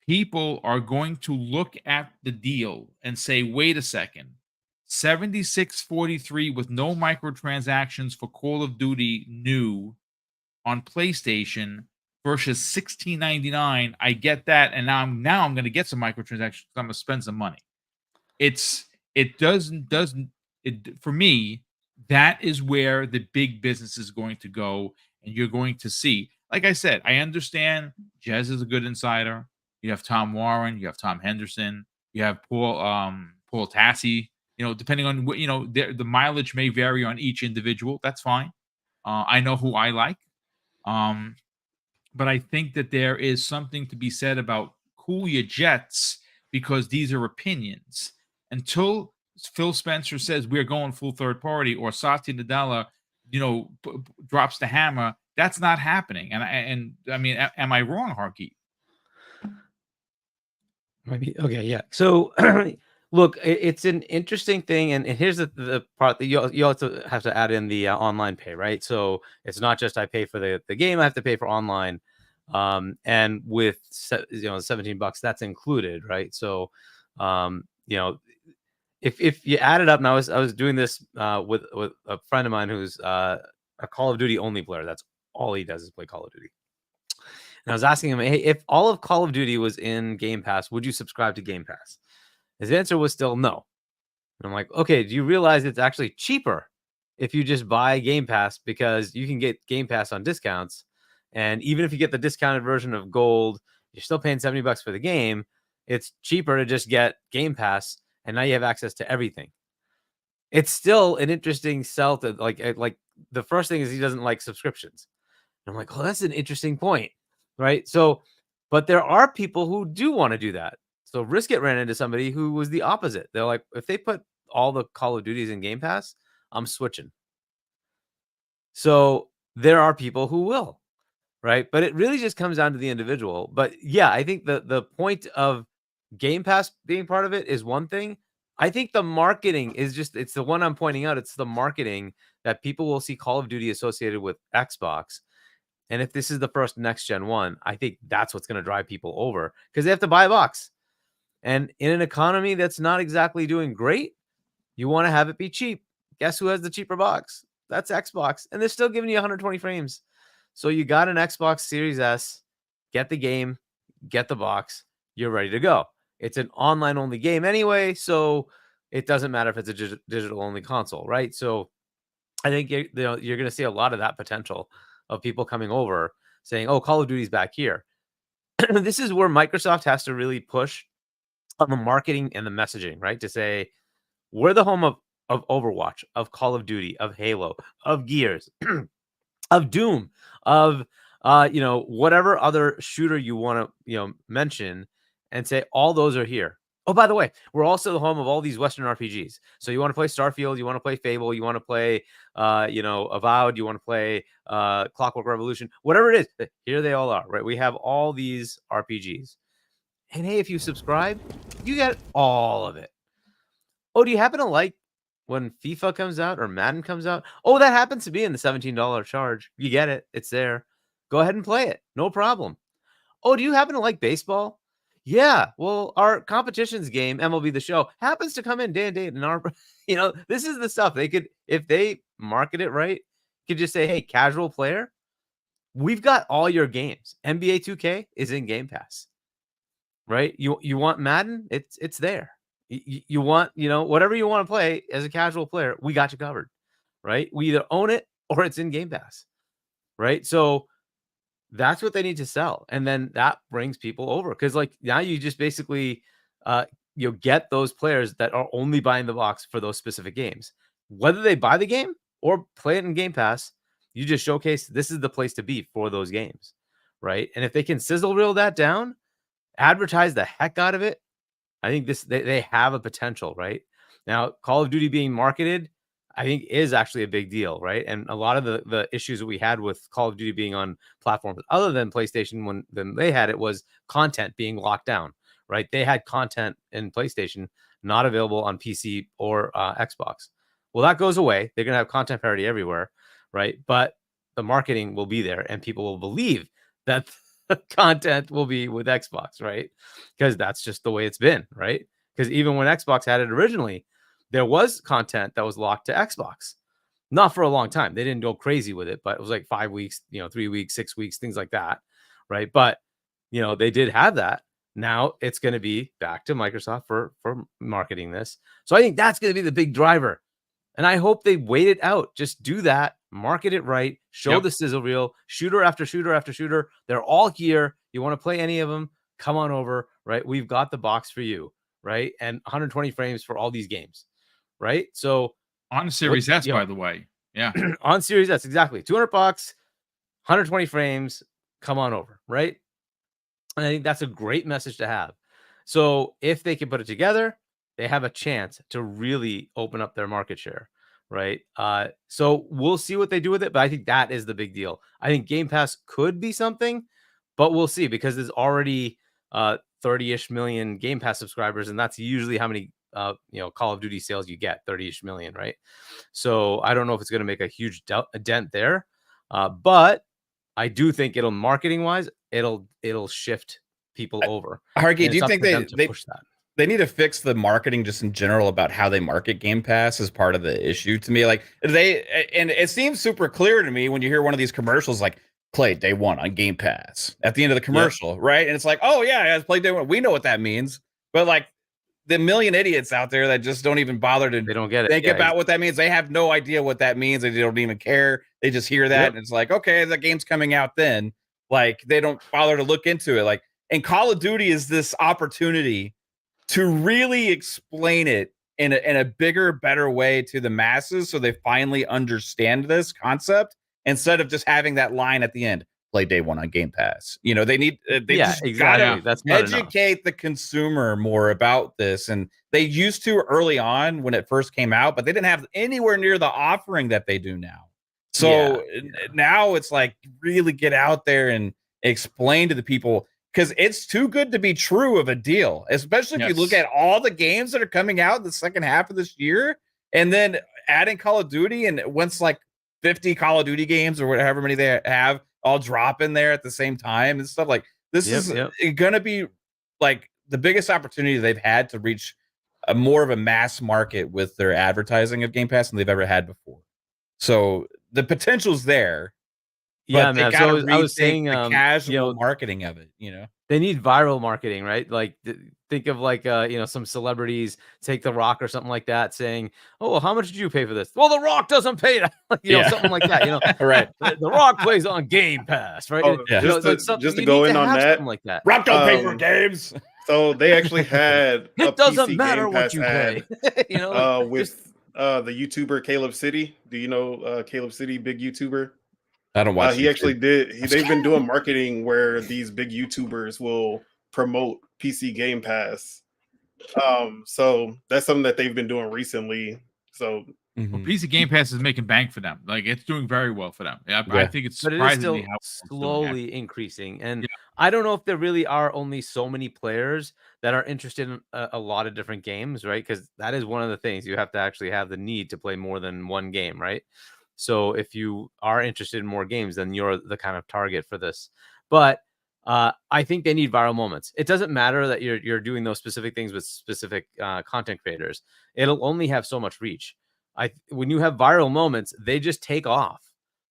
people are going to look at the deal and say, wait a second, 76.43 with no microtransactions for Call of Duty new on PlayStation versus $16.99. I get that, and now I'm going to get some microtransactions. I'm going to spend some money. For me, that is where the big business is going to go, and you're going to see. Like I said, I understand Jez is a good insider. You have Tom Warren, you have Tom Henderson, you have Paul Tassi. Depending on what the mileage may vary on each individual. That's fine. I know who I like. But I think that there is something to be said about cool your jets because these are opinions. Until Phil Spencer says we're going full third party or Satya Nadella, drops the hammer, that's not happening. And I mean, am I wrong, Hargeet? Maybe. Okay. Yeah. So look, it's an interesting thing. And here's the part that you also have to add in the online pay, right? So it's not just I pay for the game, I have to pay for online. And with, $17, that's included, right? So, if you add it up, and I was doing this with a friend of mine who's a Call of Duty only player. That's all he does is play Call of Duty. And I was asking him, hey, if all of Call of Duty was in Game Pass, would you subscribe to Game Pass? His answer was still no. And I'm like, okay, do you realize it's actually cheaper if you just buy Game Pass because you can get Game Pass on discounts? And even if you get the discounted version of Gold, you're still paying $70 for the game. It's cheaper to just get Game Pass, and now you have access to everything. It's still an interesting sell to like the first thing is he doesn't like subscriptions. And I'm like, oh, that's an interesting point. Right. So, but there are people who do want to do that. So Riskit ran into somebody who was the opposite. They're like, if they put all the Call of Duties in Game Pass, I'm switching. So there are people who will, right? But it really just comes down to the individual. But yeah, I think the point of Game Pass being part of it is one thing. I think the marketing is it's the one I'm pointing out. It's the marketing that people will see Call of Duty associated with Xbox. And if this is the first next gen one, I think that's what's going to drive people over because they have to buy a box. And in an economy that's not exactly doing great, you want to have it be cheap. Guess who has the cheaper box? That's Xbox. And they're still giving you 120 frames. So you got an Xbox Series S, get the game, get the box, you're ready to go. It's an online only game anyway, so it doesn't matter if it's a digital only console, right? So I think you're going to see a lot of that potential of people coming over saying, oh, Call of Duty's back here. This is where Microsoft has to really push on the marketing and the messaging, right? To say we're the home of Overwatch, of Call of Duty, of Halo, of Gears, of Doom, of whatever other shooter you want to mention, and say all those are here. Oh, by the way, we're also the home of all these Western RPGs. So you want to play Starfield, you want to play Fable, you want to play Avowed, you want to play Clockwork Revolution, whatever it is, here they all are, right? We have all these RPGs. And hey, if you subscribe, you get all of it. Oh, do you happen to like when FIFA comes out or Madden comes out? Oh, that happens to be in the $17 charge. You get it. It's there. Go ahead and play it. No problem. Oh, do you happen to like baseball? Yeah. Well, our competitions game, MLB The Show, happens to come in day and date. And our, this is the stuff they could, if they market it right, could just say, hey, casual player, we've got all your games. NBA 2K is in Game Pass, right? You want Madden? It's there. You want, whatever you want to play as a casual player, we got you covered, right? We either own it or it's in Game Pass, right? So that's what they need to sell. And then that brings people over. Because like now you just basically, get those players that are only buying the box for those specific games. Whether they buy the game or play it in Game Pass, you just showcase this is the place to be for those games, right? And if they can sizzle reel that down, advertise the heck out of it, I think they have a potential, right? Now, Call of Duty being marketed, I think is actually a big deal, right? And a lot of the issues that we had with Call of Duty being on platforms other than PlayStation when they had it was content being locked down, right? They had content in PlayStation not available on PC or Xbox. Well, that goes away. They're going to have content parity everywhere, right? But the marketing will be there and people will believe that content will be with Xbox, right? Because that's just the way it's been, right? Because even when Xbox had it originally, there was content that was locked to Xbox. Not for a long time. They didn't go crazy with it, but it was like 5 weeks, 3 weeks, 6 weeks, things like that, right? But, they did have that. Now it's going to be back to Microsoft for marketing this. So I think that's going to be the big driver. And I hope they wait it out. Just do that. Market it right. Show the sizzle reel. Shooter after shooter after shooter. They're all here. You want to play any of them? Come on over, right? We've got the box for you, right? And 120 frames for all these games, right? So on Series S, by the way. Yeah. On Series S, exactly. $200, 120 frames. Come on over, right? And I think that's a great message to have. So if they can put it together, they have a chance to really open up their market share, right? So we'll see what they do with it, but I think that is the big deal. I think Game Pass could be something, but we'll see because there's already 30-ish million Game Pass subscribers, and that's usually how many Call of Duty sales you get, 30-ish million, right? So I don't know if it's going to make a huge dent there, but I do think it'll marketing-wise, it'll shift people over. Hargy, do you think they push that? They need to fix the marketing just in general about how they market Game Pass as part of the issue to me. Like and it seems super clear to me when you hear one of these commercials like play day one on Game Pass at the end of the commercial, right? And it's like, oh yeah, play day one. We know what that means. But like the million idiots out there that just don't even bother to they don't get it. Think about what that means. They have no idea what that means. They don't even care. They just hear that and it's like, okay, the game's coming out then. Like they don't bother to look into it. Like, and Call of Duty is this opportunity to really explain it in a bigger, better way to the masses so they finally understand this concept instead of just having that line at the end, play day one on Game Pass. They need exactly. That's educate the consumer more about this. And they used to early on when it first came out, but they didn't have anywhere near the offering that they do now. So now it's like really get out there and explain to the people, because it's too good to be true of a deal, especially if you look at all the games that are coming out in the second half of this year and then adding Call of Duty, and once like 50 Call of Duty games or whatever many they have all drop in there at the same time and stuff like this is going to be like the biggest opportunity they've had to reach a more of a mass market with their advertising of Game Pass than they've ever had before. So the potential's there. Yeah, man. So I was saying, the casual marketing of it, they need viral marketing, right? Like think of like, some celebrities, take The Rock or something like that saying, oh, well, how much did you pay for this? Well, The Rock doesn't pay that. Something like that, right. The Rock plays on Game Pass, right? Just to go in on that, like that. Rock don't pay for games. So they actually had a It doesn't PC matter Game what Pass you ad pay. You know, like, just with the YouTuber Caleb City. Do you know Caleb City, big YouTuber? I don't watch He actually YouTube. did. They've been doing marketing where these big YouTubers will promote PC Game Pass. So that's something that they've been doing recently. So Well, Mhm. PC Game Pass is making bank for them. Like it's doing very well for them. I Yeah. think it's but it is surprisingly still how well it's doing. Actually. slowly increasing. And Yeah. I don't know if there really are only so many players that are interested in a lot of different games, right? Because that is one of the things you have to actually have the need to play more than one game, right? So if you are interested in more games, then you're the kind of target for this. But I think they need viral moments. It doesn't matter that you're doing those specific things with specific content creators. It'll only have so much reach. When you have viral moments, they just take off,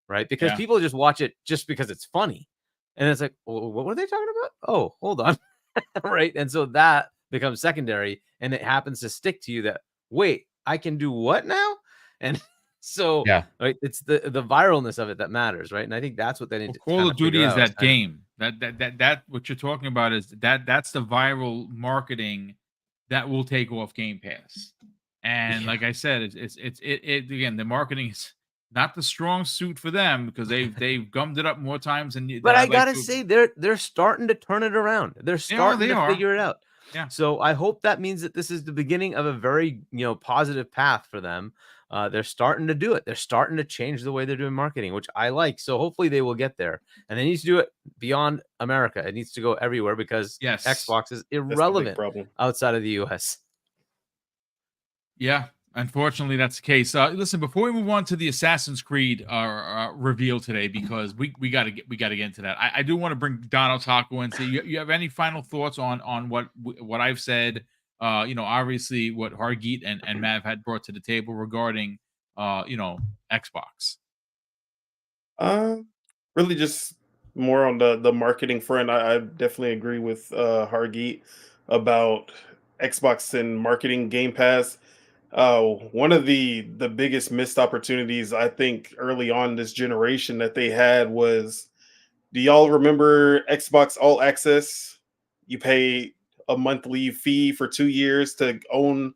right? Because Yeah. people just watch it just because it's funny. And it's like, well, what were they talking about? Oh, hold on. Right. And so that becomes secondary and it happens to stick to you that, wait, I can do what now? And so, Yeah. right, it's the viralness of it that matters, right? And I think that's what they need Well, to Call kind of of Duty figure is out. that game. That what you're talking about is that's the viral marketing that will take off Game Pass. And Yeah. like I said, it again, the marketing is not the strong suit for them because they've gummed it up more times than But I I'd like gotta to. say, they're starting to turn it around. They're starting They to are. figure it out. Yeah. So I hope that means that this is the beginning of a very positive path for them. They're starting to do it. They're starting to change the way they're doing marketing, which I like. So hopefully they will get there. And they need to do it beyond America. It needs to go everywhere because Yes. Xbox is that's the big irrelevant problem. outside of the US. Yeah, unfortunately, that's the case. Listen, before we move on to the Assassin's Creed reveal today, because we got to get into that. I do want to bring Don Otaku and see you have any final thoughts on what I've said. Obviously what Hargeet and Mav had brought to the table regarding Xbox. Really just more on the marketing front. I definitely agree with Hargeet about Xbox and marketing Game Pass. One of the biggest missed opportunities I think early on this generation that they had was, do y'all remember Xbox All Access? You pay a monthly fee for 2 years to own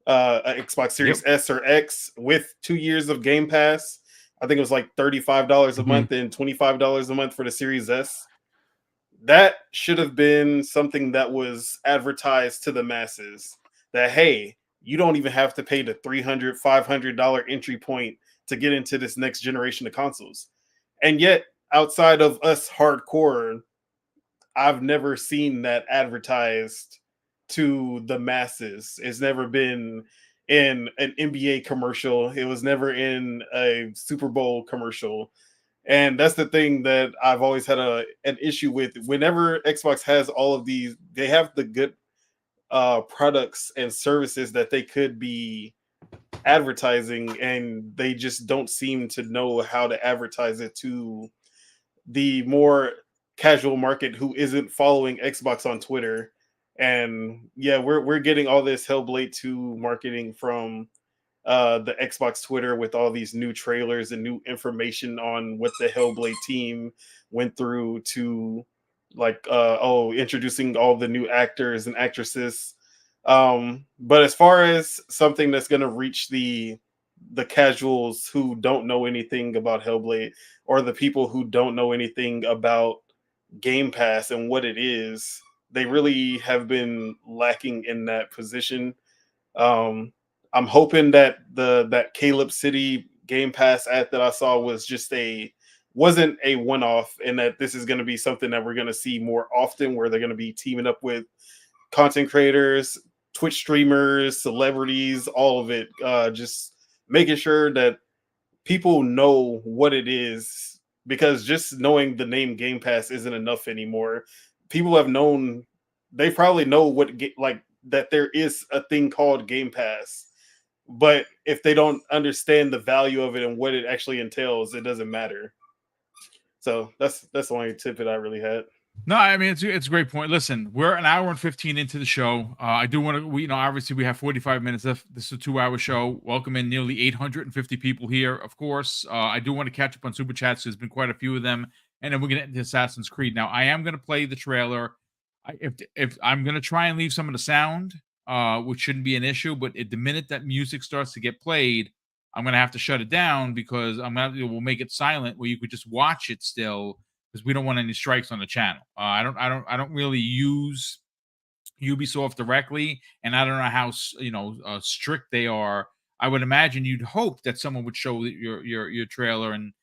a Xbox Series Yep. S or X with 2 years of Game Pass. I think it was like $35 a Mhm. month and $25 a month for the Series S. That should have been something that was advertised to the masses, that hey, you don't even have to pay the $300 $500 entry point to get into this next generation of consoles. And yet outside of us hardcore, I've never seen that advertised to the masses. It's never been in an NBA commercial. It was never in a Super Bowl commercial. And that's the thing that I've always had an issue with. Whenever Xbox has all of these, they have the good products and services that they could be advertising, and they just don't seem to know how to advertise it to the more casual market who isn't following Xbox on Twitter. And yeah, we're getting all this Hellblade 2 marketing from the Xbox Twitter with all these new trailers and new information on what the Hellblade team went through to, like introducing all the new actors and actresses. But as far as something that's going to reach the casuals who don't know anything about Hellblade, or the people who don't know anything about Game Pass and what it is, they really have been lacking in that position. um I'm hoping that that Caleb City Game Pass ad that I saw wasn't a one-off, and that this is going to be something that we're going to see more often, where they're going to be teaming up with content creators, Twitch streamers, celebrities, all of it, just making sure that people know what it is, because just knowing the name Game Pass isn't enough anymore. People have known, they probably know like that there is a thing called Game Pass, but if they don't understand the value of it and what it actually entails, it doesn't matter. So that's the only tip that I really had. No, I mean it's a great point. Listen, we're an hour and 15 into the show. I do want to, obviously we have 45 minutes left. This is a 2-hour show. Welcome in nearly 850 people here. Of course, I do want to catch up on super chats. There's been quite a few of them, and then we're gonna get into Assassin's Creed. Now, I am gonna play the trailer If I'm gonna try and leave some of the sound, which shouldn't be an issue, but the minute that music starts to get played, I'm gonna have to shut it down because we'll make it silent where you could just watch it still because we don't want any strikes on the channel. I don't really use Ubisoft directly, and I don't know how strict they are. I would imagine you'd hope that someone would show your trailer and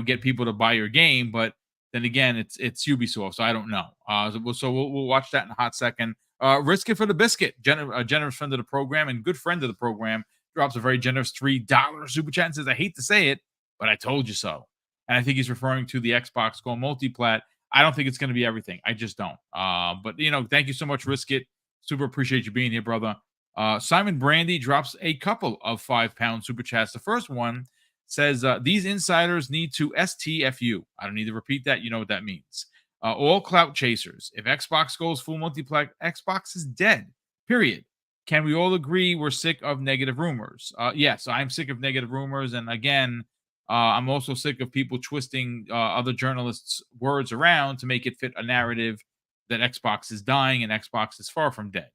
get people to buy your game, but then again, it's Ubisoft, so I don't know. We'll watch that in a hot second. Risk it for the biscuit. A generous friend of the program and good friend of the program drops a very generous $3 super chat and says, "I hate to say it, but I told you so." And I think he's referring to the Xbox Go multiplat. I don't think it's going to be everything. I just don't. But thank you so much, Risk It. Super appreciate you being here, brother. Simon Brandy drops a couple of £5 super chats. The first one says, these insiders need to STFU. I don't need to repeat that. You know what that means. All clout chasers. If Xbox goes full multiplex, Xbox is dead. Period. Can we all agree we're sick of negative rumors? Yes, I'm sick of negative rumors. And again, I'm also sick of people twisting other journalists' words around to make it fit a narrative that Xbox is dying and Xbox is far from dead.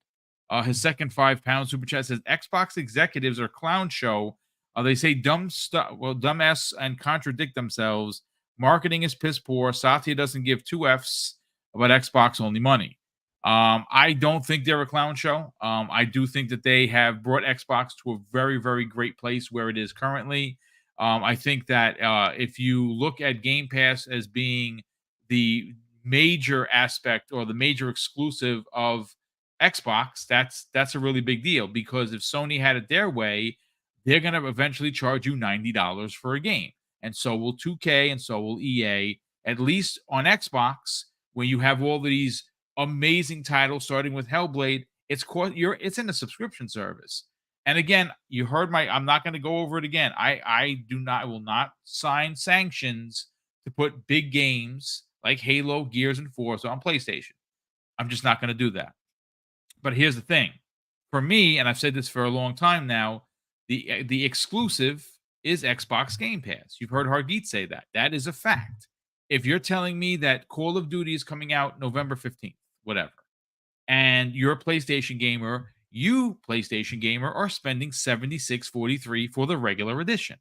His second £5 super chat says, Xbox executives are clown show. They say dumb stuff, dumbass and contradict themselves. Marketing is piss poor. Satya doesn't give two Fs about Xbox only money. I don't think they're a clown show. I do think that they have brought Xbox to a very, very great place where it is currently. I think that if you look at Game Pass as being the major aspect or the major exclusive of Xbox, that's a really big deal, because if Sony had it their way, they're going to eventually charge you $90 for a game. And so will 2K and so will EA. At least on Xbox, when you have all of these amazing titles, starting with Hellblade, it's in the subscription service. And again, you heard I'm not going to go over it again. I will not sign sanctions to put big games like Halo, Gears, and Forza on PlayStation. I'm just not going to do that. But here's the thing. For me, and I've said this for a long time now, the exclusive is Xbox Game Pass. You've heard Hargeet say that. That is a fact. If you're telling me that Call of Duty is coming out November 15th, whatever, and you're a PlayStation gamer, you, PlayStation gamer, are spending $76.43 for the regular edition.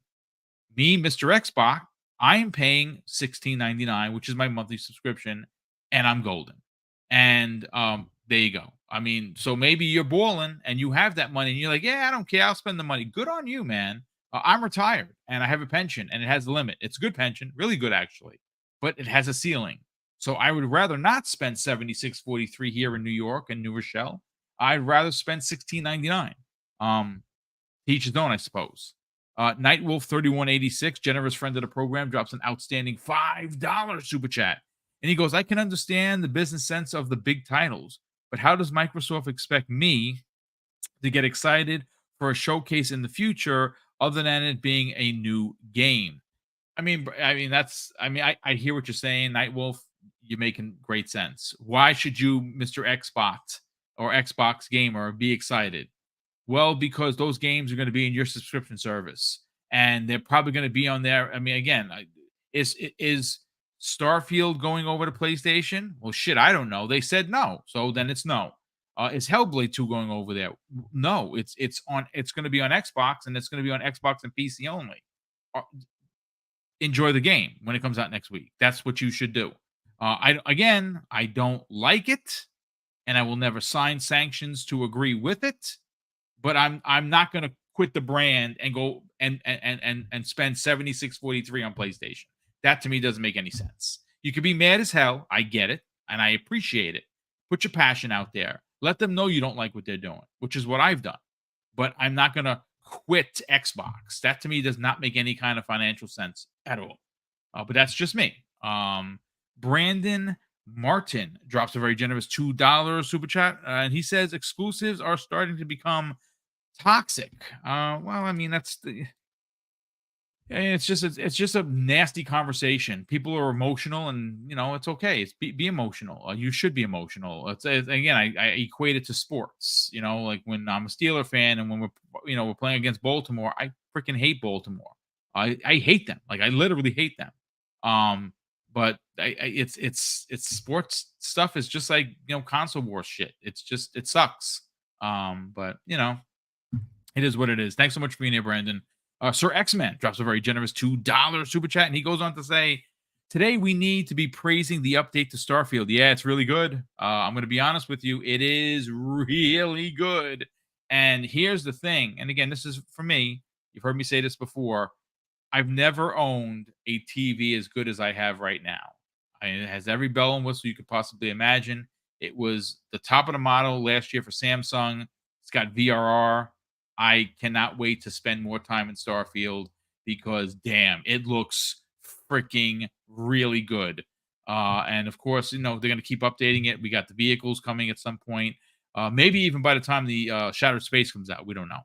Me, Mr. Xbox, I am paying $16.99, which is my monthly subscription, and I'm golden. And there you go. I mean, so maybe you're balling and you have that money and you're like, yeah, I don't care. I'll spend the money. Good on you, man. I'm retired and I have a pension and it has a limit. It's a good pension, really good actually, but it has a ceiling. So I would rather not spend $76.43 here in New York and New Rochelle. I'd rather spend $16.99. Each his own, I suppose. Nightwolf 3186, generous friend of the program, drops an outstanding $5 super chat. And he goes, I can understand the business sense of the big titles, but how does Microsoft expect me to get excited for a showcase in the future other than it being a new game? I hear what you're saying, Nightwolf. You're making great sense. Why should you, Mr. Xbox or Xbox gamer, be excited? Well, because those games are going to be in your subscription service, and they're probably going to be on there. I mean, again, is Starfield going over to PlayStation? Well, shit, I don't know. They said no, so then it's no. Is Hellblade 2 going over there? No, it's going to be on Xbox, and it's going to be on Xbox and PC only. Enjoy the game when it comes out next week. That's what you should do. I don't like it, and I will never sign sanctions to agree with it. But I'm not going to quit the brand and go and spend $76.43 on PlayStation. That to me doesn't make any sense. You could be mad as hell. I get it, and I appreciate it. Put your passion out there. Let them know you don't like what they're doing, which is what I've done. But I'm not going to quit Xbox. That to me does not make any kind of financial sense at all. But that's just me. Brandon Martin drops a very generous $2 super chat, and he says exclusives are starting to become toxic. Well, I mean, it's just a nasty conversation. People are emotional, and it's okay. It's be emotional. You should be emotional. Again, I equate it to sports. Like when I'm a Steeler fan, and when we're playing against Baltimore, I freaking hate Baltimore. I hate them. Like I literally hate them. But it's sports stuff is just like console war shit. It sucks. But it is what it is. Thanks so much for being here, Brandon. Sir X-Man drops a very generous $2 super chat, and he goes on to say, today we need to be praising the update to Starfield. Yeah, it's really good. I'm going to be honest with you. It is really good. And here's the thing. And again, this is for me. You've heard me say this before. I've never owned a TV as good as I have right now. It has every bell and whistle you could possibly imagine. It was the top of the model last year for Samsung. It's got VRR. I cannot wait to spend more time in Starfield because, damn, it looks freaking really good. And, of course, they're going to keep updating it. We got the vehicles coming at some point. Maybe even by the time the Shattered Space comes out. We don't know.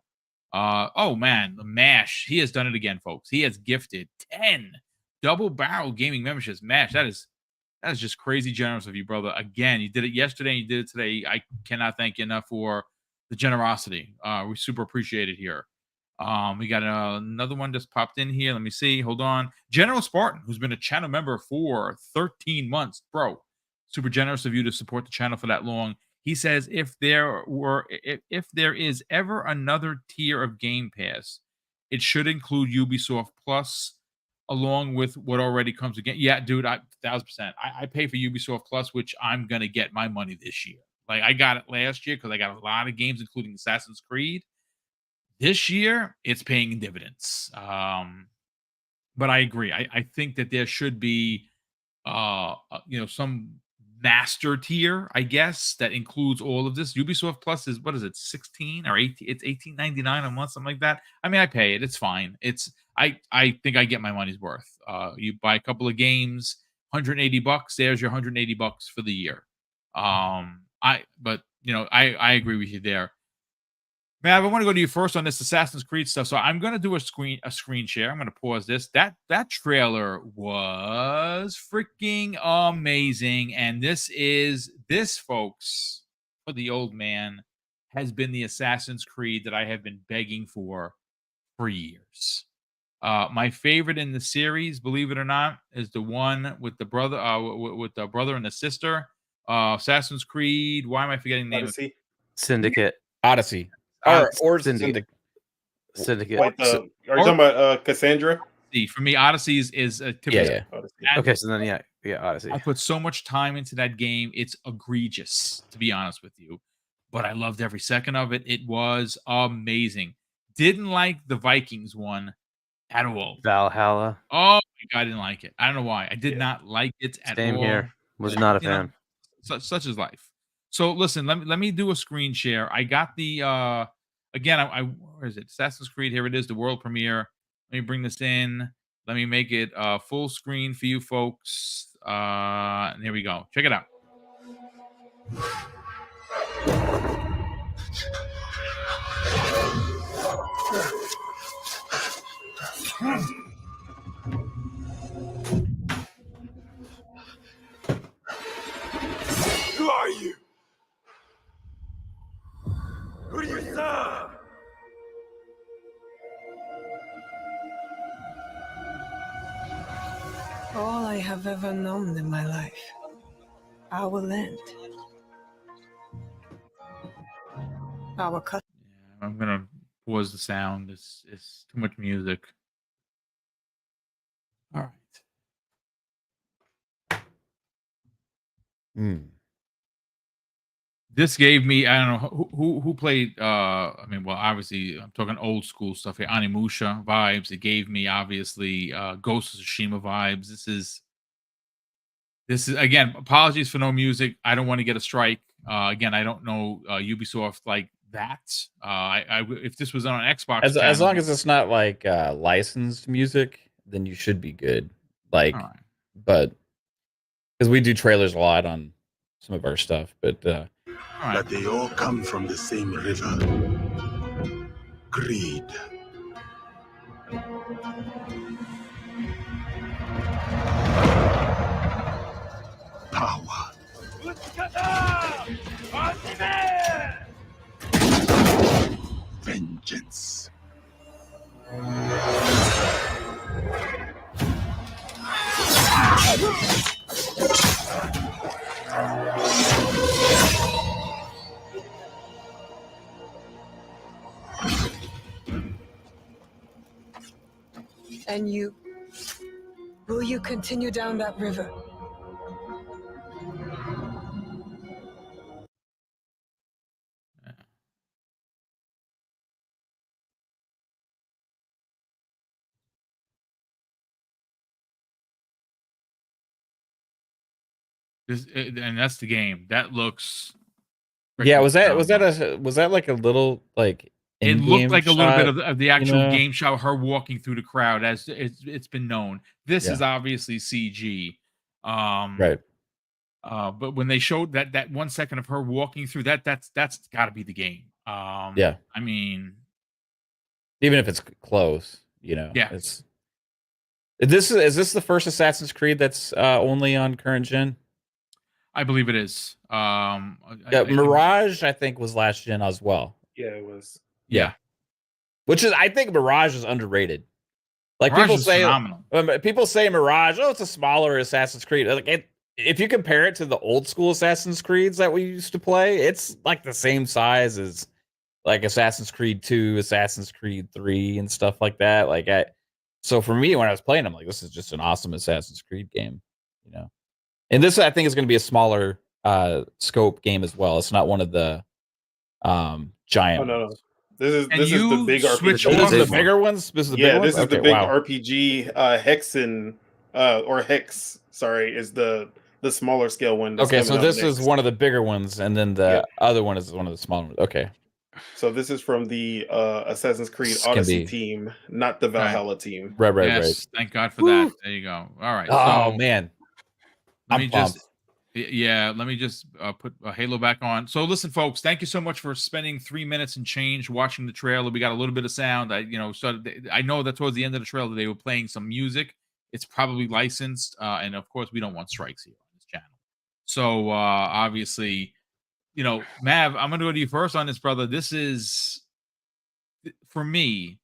Oh, man, the MASH. He has done it again, folks. He has gifted 10 double barrel gaming memberships. MASH, that is just crazy generous of you, brother. Again, you did it yesterday and you did it today. I cannot thank you enough for the generosity. We super appreciate it here. We got another one just popped in here. Let me see. Hold on. General Spartan, who's been a channel member for 13 months. Bro, super generous of you to support the channel for that long. He says if there is ever another tier of Game Pass, it should include Ubisoft Plus along with what already comes again. Yeah, dude, 1,000%. I pay for Ubisoft Plus, which I'm going to get my money this year. Like, I got it last year because I got a lot of games, including Assassin's Creed. This year, it's paying dividends. But I agree. I think that there should be, some master tier, I guess, that includes all of this. Ubisoft Plus is, what is it, 16 or 18? It's $18.99 a month, something like that. I mean, I pay it. It's fine. I think I get my money's worth. You buy a couple of games, $180. There's your $180 for the year. I agree with you there. Man, I want to go to you first on this Assassin's Creed stuff. So I'm going to do a screen share. I'm going to pause this. That trailer was freaking amazing. And this, folks, for the old man, has been the Assassin's Creed that I have been begging for years. My favorite in the series, believe it or not, is the one with the brother, with the brother and the sister. Assassin's Creed. Why am I forgetting the name? Odyssey? Syndicate. Odyssey. Or Syndicate. Syndicate. Wait, are you talking about Cassandra? For me, Odyssey is a typical. Yeah. Okay, so then yeah, Odyssey. I put so much time into that game. It's egregious, to be honest with you. But I loved every second of it. It was amazing. Didn't like the Vikings one at all. Valhalla. Oh my God, I didn't like it. I don't know why. I did not like it at all. Same here. Was not a fan. Such is life. So listen, let me do a screen share. I got the again, where is it? Assassin's Creed. Here it is, the world premiere. Let me bring this in. Let me make it full screen for you folks. And here we go. Check it out. Who are you? Who do you serve? All I have ever known in my life, I will end. Our cut. Yeah, I'm gonna pause the sound. It's too much music. All right. This gave me, I don't know who played obviously I'm talking old school stuff here, Animusha vibes. It gave me obviously Ghost of Tsushima vibes. This is again, apologies for no music. I don't want to get a strike. Again, I don't know Ubisoft like that. If this was on an Xbox as long as it's not like licensed music, then you should be good. Like, right. But because we do trailers a lot on some of our stuff, but right. But they all come from the same river. Greed. Power. Vengeance. And you, will you continue down that river? And that's the game. That looks Yeah, freaking was phenomenal. that like a little like It looked in-game like a little bit shot, of the you actual know? game shot, her walking through the crowd, as it's been known. This is Yeah. obviously CG. Right. But when they showed that 1 second of her walking through that's got to be the game. Yeah. I mean, Even if it's close, you know. yeah, It's is this the first Assassin's Creed that's only on current gen? I believe it is. Yeah, Mirage I think was last gen as well. Yeah, it was. Yeah, Which is I think Mirage is underrated. Like Mirage is phenomenal. people say Mirage, oh, it's a smaller Assassin's Creed. Like if you compare it to the old school Assassin's Creeds that we used to play, it's like the same size as like Assassin's Creed 2, Assassin's Creed 3, and stuff like that. So for me, when I was playing, I'm like, this is just an awesome Assassin's Creed game, you know. And this I think is going to be a smaller scope game as well. It's not one of the giant. Oh no. ones. This is And the you big switch RPG. This is off- the bigger ones. This is the Yeah, bigger this ones? is the Okay, big wow. RPG. Hexen or Hex, sorry, is the smaller scale one. that's Okay, so coming up this is next. one of the bigger ones, and then the other one is one of the smaller ones. Okay. So this is from the Assassin's Creed This can Odyssey be- team, not the Valhalla team. Right. Yes, thank God for Woo. that. There you go. All right. Oh so man. let I'm me pumped. just let me just put Halo back on. So listen, folks, thank you so much for spending 3 minutes and change watching the trailer. We got a little bit of sound. I know that towards the end of the trailer they were playing some music. It's probably licensed, and of course we don't want strikes here on this channel. So obviously, Mav, I'm gonna go to you first on this, brother. This is, for me,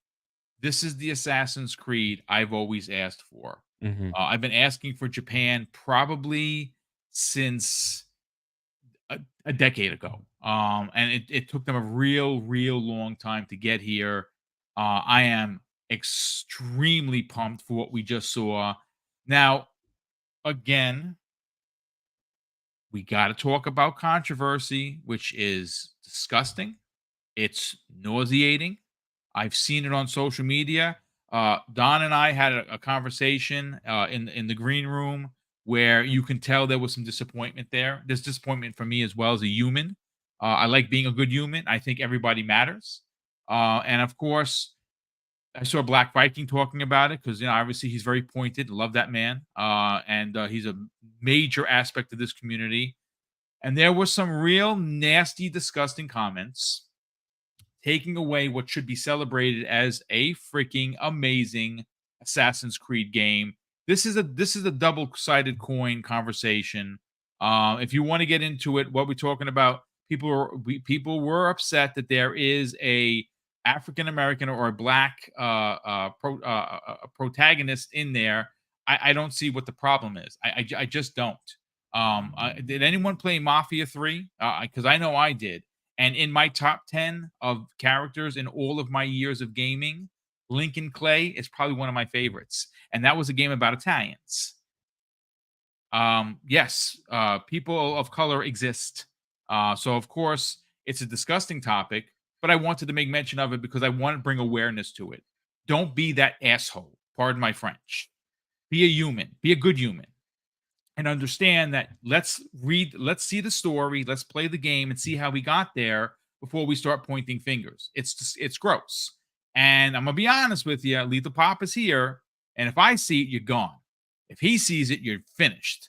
this is the Assassin's Creed I've always asked for. Mhm. I've been asking for Japan probably since a decade ago. And it took them a real long time to get here. I am extremely pumped for what we just saw. Now, again, we got to talk about controversy, which is disgusting. It's nauseating. I've seen it on social media. Don and I had a conversation in the green room where you can tell there was some disappointment there. There's disappointment for me as well as a human. I like being a good human. I think everybody matters. And of course, I saw Black Viking talking about it because obviously he's very pointed. Love that man, and he's a major aspect of this community. And there were some real nasty, disgusting comments taking away what should be celebrated as a freaking amazing Assassin's Creed game. This is a double-sided coin conversation. If you want to get into it, what we're talking about, people were upset that there is a African American or a black protagonist in there. I don't see what the problem is. I just don't. Did anyone play Mafia 3? Because I know I did. And in my top 10 of characters in all of my years of gaming, Lincoln Clay is probably one of my favorites. And that was a game about Italians. Yes, people of color exist. So, of course, it's a disgusting topic, but I wanted to make mention of it because I want to bring awareness to it. Don't be that asshole. Pardon my French. Be a human. Be a good human. And understand that let's see the story, let's play the game and see how we got there before we start pointing fingers. It's gross. And I'm gonna be honest with you, Lethal Pop is here, and if I see it, you're gone. If he sees it, you're finished.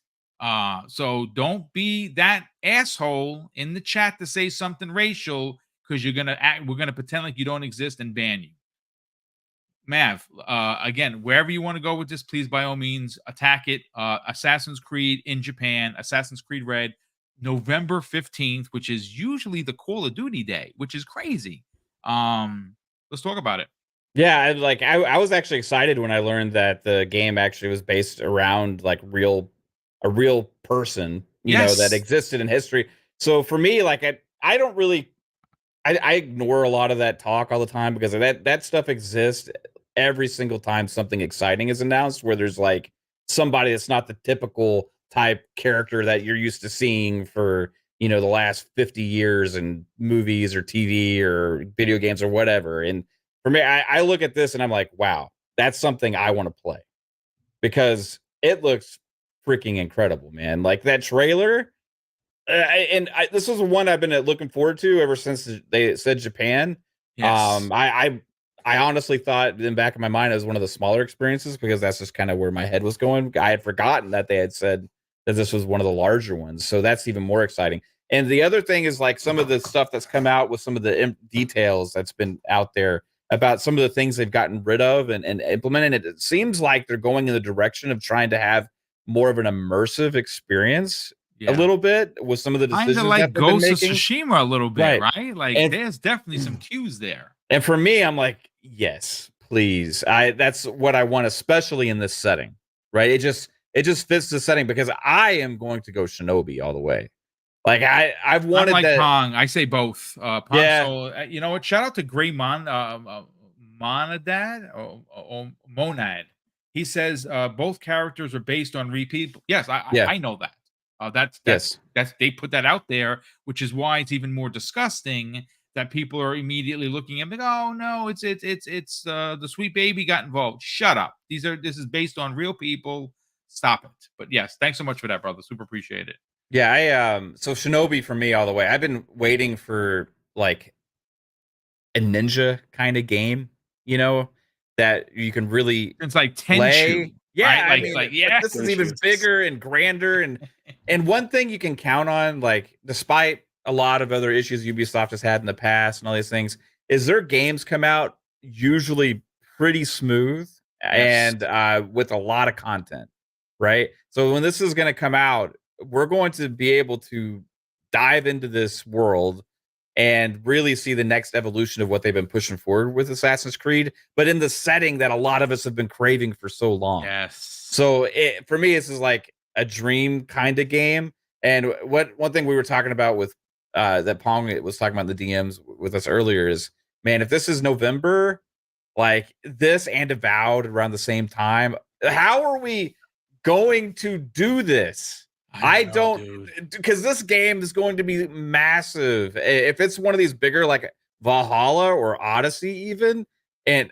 So don't be that asshole in the chat to say something racial because we're gonna pretend like you don't exist and ban you. Mav, again, wherever you want to go with this, please, by all means, attack it. Assassin's Creed in Japan, Assassin's Creed Red, November 15th, which is usually the Call of Duty day, which is crazy. Let's talk about it. Yeah, I was actually excited when I learned that the game actually was based around like a real person, you know, that Yes. existed in history. So for me, like I don't really I ignore a lot of that talk all the time because that stuff exists every single time something exciting is announced, where there's like somebody that's not the typical type character that you're used to seeing for, you know, the last 50 years in movies or TV or video games or whatever. And for me, I look at this and I'm like, wow, that's something I want to play because it looks freaking incredible, man. Like that trailer. This is one I've been looking forward to ever since they said Japan. Yes. I honestly thought in the back of my mind it was one of the smaller experiences because that's just kind of where my head was going. I had forgotten that they had said that this was one of the larger ones, so that's even more exciting. And the other thing is like some of the stuff that's come out with some of the details that's been out there about some of the things they've gotten rid of and implemented. It seems like they're going in the direction of trying to have more of an immersive experience a Yeah. little bit with some of the Kind decisions of that like they've been Ghost of making. Tsushima a little bit, right? Like And there's definitely some cues there. and for me, I'm like, yes, please. That's what I want, especially in this setting, right? It just fits the setting because I am going to go Shinobi all the way. Like I've I'm wanted like that. Pong. I say both. Pong Yeah. Soul. You know what? Shout out to Gray Monadad or Monad. He says both characters are based on repeat. Yes, Yeah. I know that. That's Yes. they put that out there, which is why it's even more disgusting that people are immediately looking at me. Oh no, it's the sweet baby got involved. Shut up. This is based on real people. Stop it. But yes, thanks so much for that, brother. Super appreciate it. Yeah, so Shinobi for me all the way. I've been waiting for like a ninja kind of game, you know, that you can really It's like play. Tenchu, Yeah, right? I mean, Like but yeah. this is even Tenchu. bigger and grander and one thing you can count on, like despite a lot of other issues Ubisoft has had in the past and all these things, is their games come out usually pretty smooth Yes. and with a lot of content, right? So when this is going to come out, we're going to be able to dive into this world and really see the next evolution of what they've been pushing forward with Assassin's Creed, but in the setting that a lot of us have been craving for so long. Yes. So for me, this is like a dream kind of game. And one thing we were talking about with that Pong was talking about in the DMs with us earlier is, man, if this is November, like this and Avowed around the same time, how are we going to do this? I don't, because this game is going to be massive. If it's one of these bigger, like Valhalla or Odyssey, even, and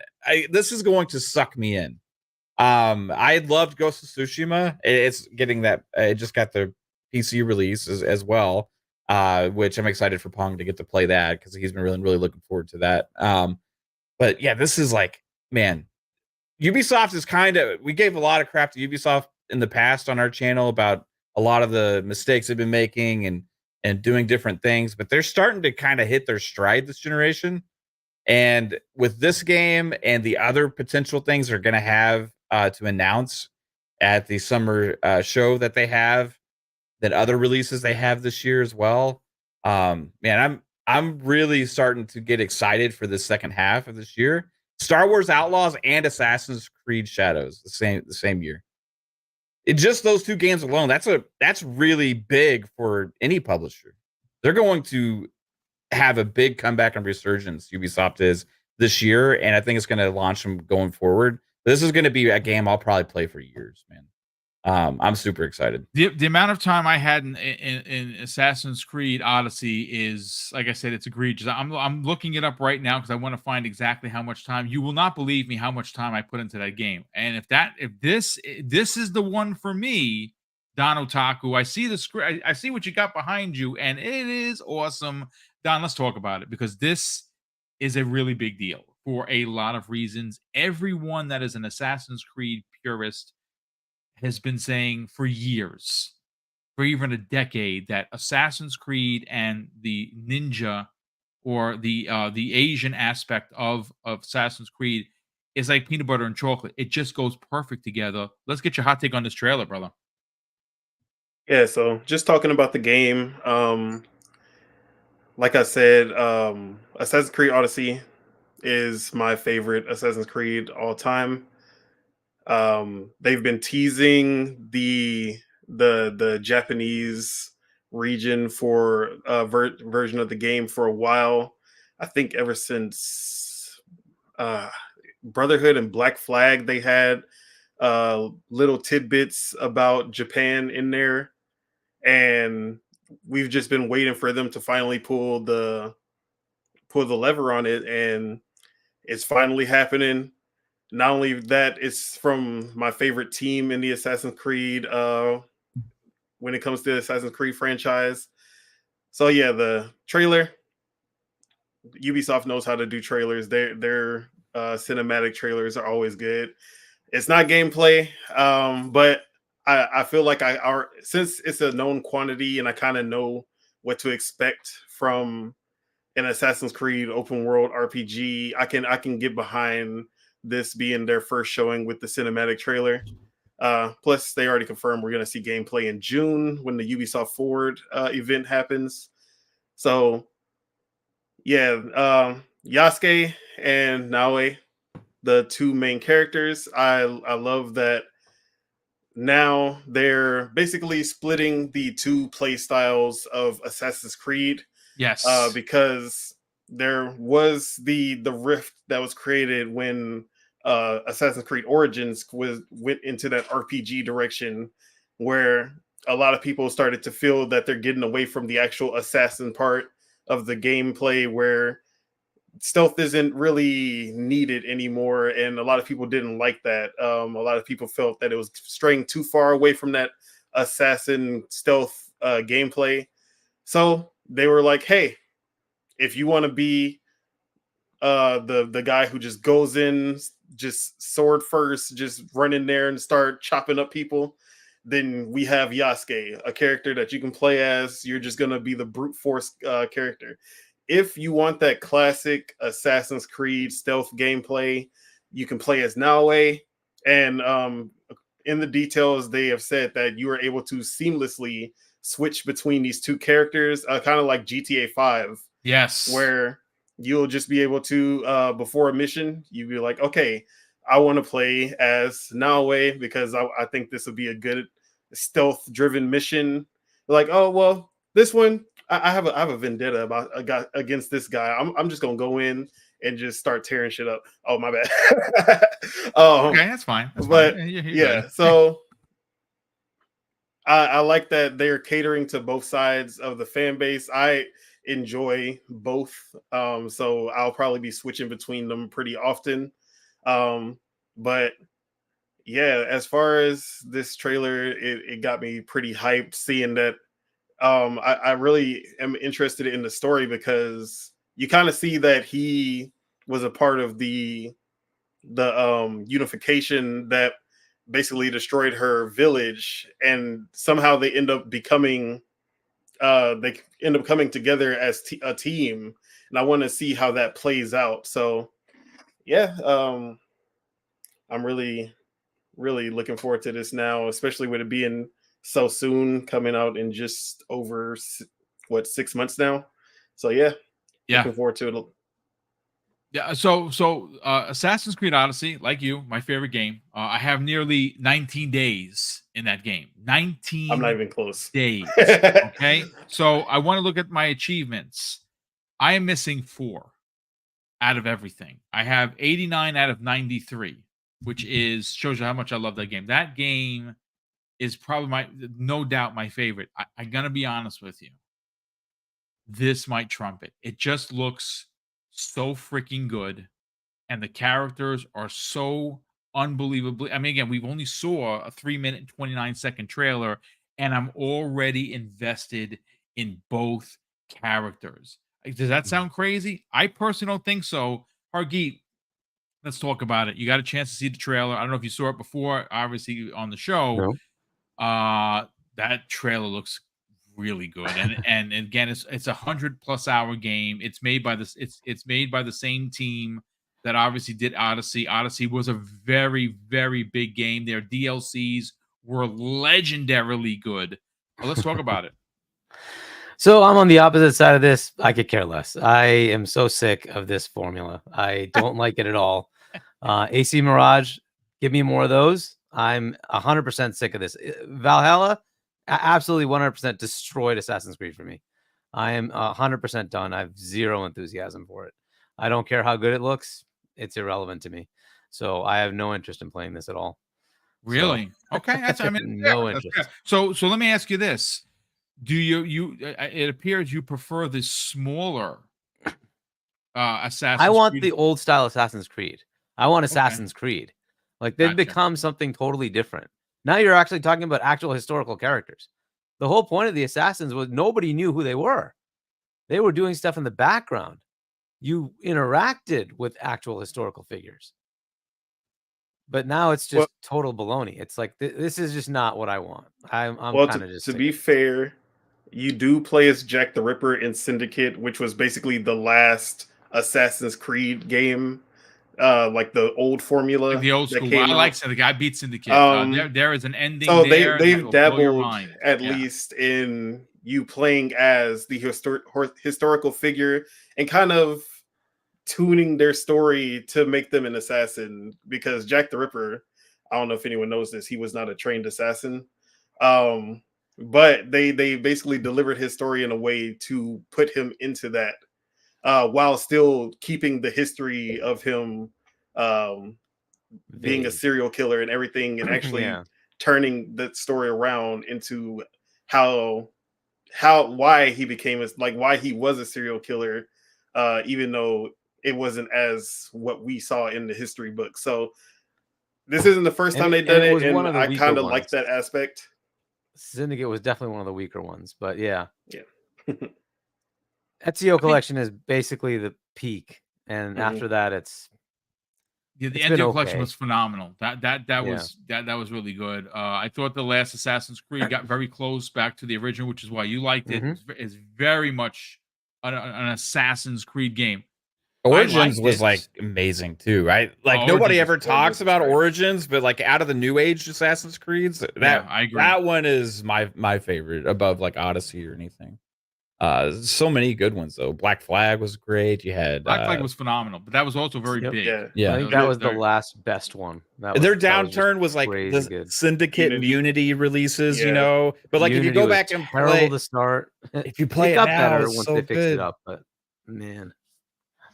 this is going to suck me in. I loved Ghost of Tsushima. It's getting that. It just got the PC release as well, which I'm excited for Pong to get to play that because he's been really looking forward to that. But yeah, this is like, man, Ubisoft is kind of. We gave a lot of crap to Ubisoft in the past on our channel about a lot of the mistakes they've been making and doing different things, but they're starting to kind of hit their stride this generation. And with this game and the other potential things they're going to have to announce at the summer show that they have, that other releases they have this year as well. Man, I'm really starting to get excited for the second half of this year. Star Wars Outlaws and Assassin's Creed Shadows the same year. It just those two games alone. That's really big for any publisher. They're going to have a big comeback and resurgence. Ubisoft is this year, and I think it's going to launch them going forward. This is going to be a game I'll probably play for years, man. I'm super excited. The amount of time I had in Assassin's Creed Odyssey is, like I said, it's egregious. I'm looking it up right now because I want to find exactly how much time. You will not believe me how much time I put into that game. And if this is the one for me, Don Otaku, I see the screen. I see what you got behind you, and it is awesome. Don, let's talk about it because this is a really big deal for a lot of reasons. Everyone that is an Assassin's Creed purist has been saying for years, for even a decade, that Assassin's Creed and the ninja or the Asian aspect of Assassin's Creed is like peanut butter and chocolate. It just goes perfect together. Let's get your hot take on this trailer, brother. Yeah, so just talking about the game, like I said, Assassin's Creed Odyssey is my favorite Assassin's Creed all time. They've been teasing the Japanese region for a version of the game for a while. I think ever since Brotherhood and Black Flag, they had little tidbits about Japan in there, and we've just been waiting for them to finally pull the lever on it, and it's finally happening. Not only that, it's from my favorite team in the Assassin's Creed when it comes to the Assassin's Creed franchise. So yeah, the trailer, Ubisoft knows how to do trailers. Their cinematic trailers are always good. It's not gameplay, but I feel like since it's a known quantity and I kind of know what to expect from an Assassin's Creed open world RPG, I can get behind this being their first showing with the cinematic trailer. Plus, they already confirmed we're going to see gameplay in June when the Ubisoft Forward event happens. So, yeah, Yasuke and Naoe, the two main characters. I love that now they're basically splitting the two play styles of Assassin's Creed. Yes. Because there was the rift that was created when Assassin's Creed Origins went into that RPG direction, where a lot of people started to feel that they're getting away from the actual assassin part of the gameplay, where stealth isn't really needed anymore, and a lot of people didn't like that. A lot of people felt that it was straying too far away from that assassin stealth gameplay. So they were like, hey, if you want to be the guy who just goes in, just sword first, just run in there and start chopping up people, then we have Yasuke, a character that you can play as. You're just going to be the brute force character. If you want that classic Assassin's Creed stealth gameplay, you can play as Naoe. And in the details, they have said that you are able to seamlessly switch between these two characters, kind of like GTA 5. Yes. Where you'll just be able to, before a mission, you'd be like, okay, I want to play as Naoe because I think this would be a good stealth-driven mission. Like, oh, well, this one, I have a vendetta against this guy. I'm just going to go in and just start tearing shit up. Oh, my bad. Okay, that's fine. That's but fine. yeah, so I like that they're catering to both sides of the fan base. I enjoy both, so I'll probably be switching between them pretty often. But yeah, as far as this trailer, it got me pretty hyped seeing that. I really am interested in the story because you kind of see that he was a part of the unification that basically destroyed her village, and somehow they end up coming together as a team, and I want to see how that plays out. So yeah, I'm really looking forward to this now, especially with it being so soon, coming out in just over 6 months now. So yeah, looking forward to it. Yeah, so Assassin's Creed Odyssey, like you, my favorite game. I have nearly 19 days in that game. 19 I'm not even close. days. Okay. So I want to look at my achievements. I am missing 4 out of everything. I have 89 out of 93, which shows you how much I love that game. That game is probably no doubt my favorite. I'm gonna be honest with you. This might trump it. It just looks so freaking good, and the characters are so unbelievably. I mean, again, we've only saw a 3-minute and 29-second trailer, and I'm already invested in both characters. Does that sound crazy? I personally don't think so. Hargeet, let's talk about it. You got a chance to see the trailer. I don't know if you saw it before, obviously on the show. No. That trailer looks really good, and again, it's 100+ hour game. It's made by it's made by the same team that obviously did Odyssey. Odyssey was a very, very big game. Their DLCs were legendarily good. But let's talk about it. So I'm on the opposite side of this. I could care less. I am so sick of this formula. I don't like it at all. AC Mirage, give me more of those. I'm 100% sick of this. Valhalla, absolutely 100% destroyed Assassin's Creed for me. I am 100% done. I have zero enthusiasm for it. I don't care how good it looks. It's irrelevant to me. So I have no interest in playing this at all. Really? Okay, that's I mean, No that's interest. fair. So let me ask you this: Do you? It appears you prefer the smaller Assassin's I want Creed. the old style Assassin's Creed. I want Okay, Assassin's Creed. Like they've gotcha. become something totally different. Now you're actually talking about actual historical characters. The whole point of the Assassins was nobody knew who they were. They were doing stuff in the background. You interacted with actual historical figures. But now it's Well, just total baloney. It's like this is just not what I want. I'm well, kind of just to sick be of it. fair, you do play as Jack the Ripper in Syndicate, which was basically the last Assassin's Creed game, like the old Like formula the old that school. I came like out. so the guy beat Syndicate. Um, There is an ending so there that they've will blow your dabbled mind. at Yeah. least in you playing as the historical figure and kind of tuning their story to make them an assassin, because Jack the Ripper, I don't know if anyone knows this, he was not a trained assassin. But they basically delivered his story in a way to put him into that, while still keeping the history of him um, being a Vague. serial killer and everything, and actually Yeah. turning the story around into how why he became like why he was a serial killer, even though it wasn't as what we saw in the history book. So this isn't the first time they've And done it it, was one and of the I weaker kind of like ones. that aspect. Syndicate was definitely one of the weaker ones, but yeah. Yeah. Ezio collection is basically the peak, and Mhm. after that, Yeah, the it's been Ezio collection okay. was phenomenal. That Yeah. was that was really good. I thought the last Assassin's Creed got very close back to the original, which is why you liked it. Mhm. It's very much an Assassin's Creed game. Origins liked was it. like amazing too, right? Like Oh, nobody Origins was ever talks Origins was about great. Origins, but like out of the new age Assassin's Creeds, Yeah, I agree. that one is my favorite above like Odyssey or anything. So many good ones though. Black Flag was great. You had Black Flag was phenomenal, but that was also very Yep. big. Yeah. I yeah. think And that it- was the very- last best one. Their That was just downturn was like crazy the good. Syndicate and Unity releases, you Yeah. know. But like if you Unity go was back and terrible play, to start. if you play It it got now, better it's once so they fixed it good. up, but man,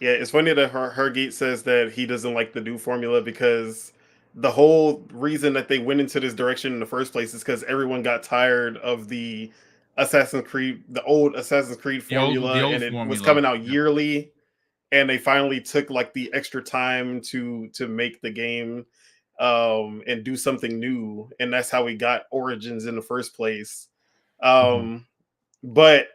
Yeah, it's funny that Hergate says that he doesn't like the new formula, because the whole reason that they went into this direction in the first place is because everyone got tired of the old Assassin's Creed The old formula, and it was formula. coming out Yeah. yearly, and they finally took like the extra time to make the game and do something new, and that's how we got Origins in the first place. But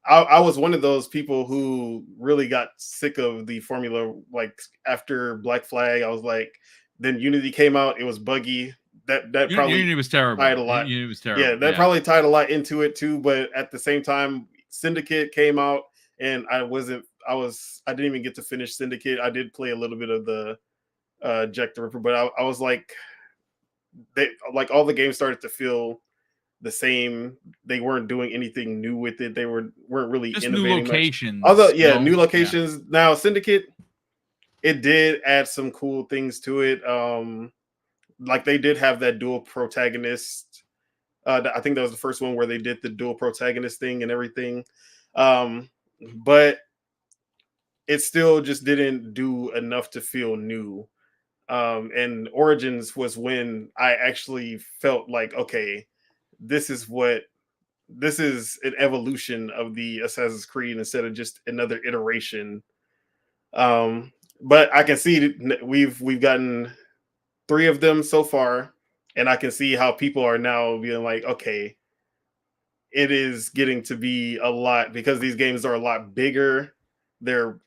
I was one of those people who really got sick of the formula. Like after Black Flag, I was like, then Unity came out. It was buggy. That probably Unity was terrible. tied a lot. Unity was Yeah, terrible. that probably tied a lot into it too. But at the same time, Syndicate came out, and I didn't even get to finish Syndicate. I did play a little bit of the Jack the Ripper, but I was like, all the games started to feel the same. They weren't doing anything new with it. They weren't really Just new innovating much. locations. Although, you know? new Yeah. locations. Now, Syndicate, it did add some cool things to it. Like they did have that dual protagonist. I think that was the first one where they did the dual protagonist thing and everything. But it still just didn't do enough to feel new. And Origins was when I actually felt like, okay, this is an evolution of the Assassin's Creed instead of just another iteration. But I can see that we've gotten 3 of them so far, and I can see how people are now being like, okay, it is getting to be a lot, because these games are a lot bigger. They're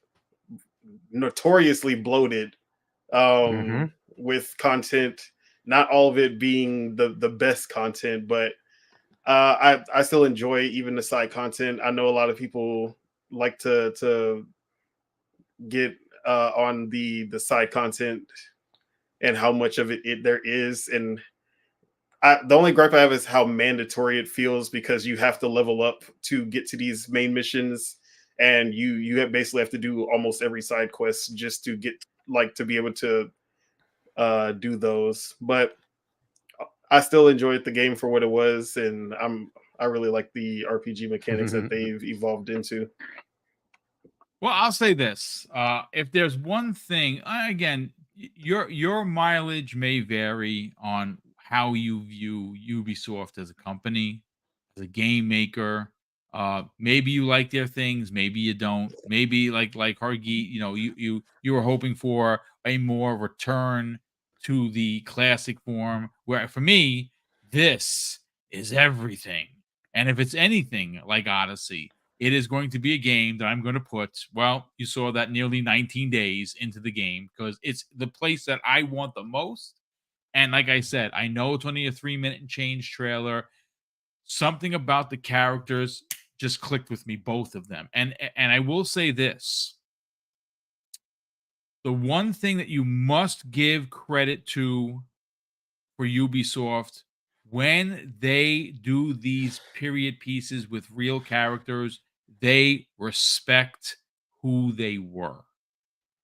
notoriously bloated with content. Not all of it being the best content, but I still enjoy even the side content. I know a lot of people like to get on the side content and how much of it there is, and the only gripe I have is how mandatory it feels, because you have to level up to get to these main missions, and you basically have to do almost every side quest just to get to be able to do those. But I still enjoyed the game for what it was, and I really like the RPG mechanics that they've evolved into. Well, I'll say this: if there's one thing, again, your mileage may vary on how you view Ubisoft as a company, as a game maker. Maybe you like their things, maybe you don't. Maybe like Hargeet, you were hoping for a more return to the classic form. Where for me, this is everything. And if it's anything like Odyssey, it is going to be a game that I'm going to put, well, you saw that nearly 19 days into the game because it's the place that I want the most. And like I said, I know it's only a 3-minute and change trailer. Something about the characters just clicked with me, both of them. And I will say this. The one thing that you must give credit to for Ubisoft when they do these period pieces with real characters, they respect who they were.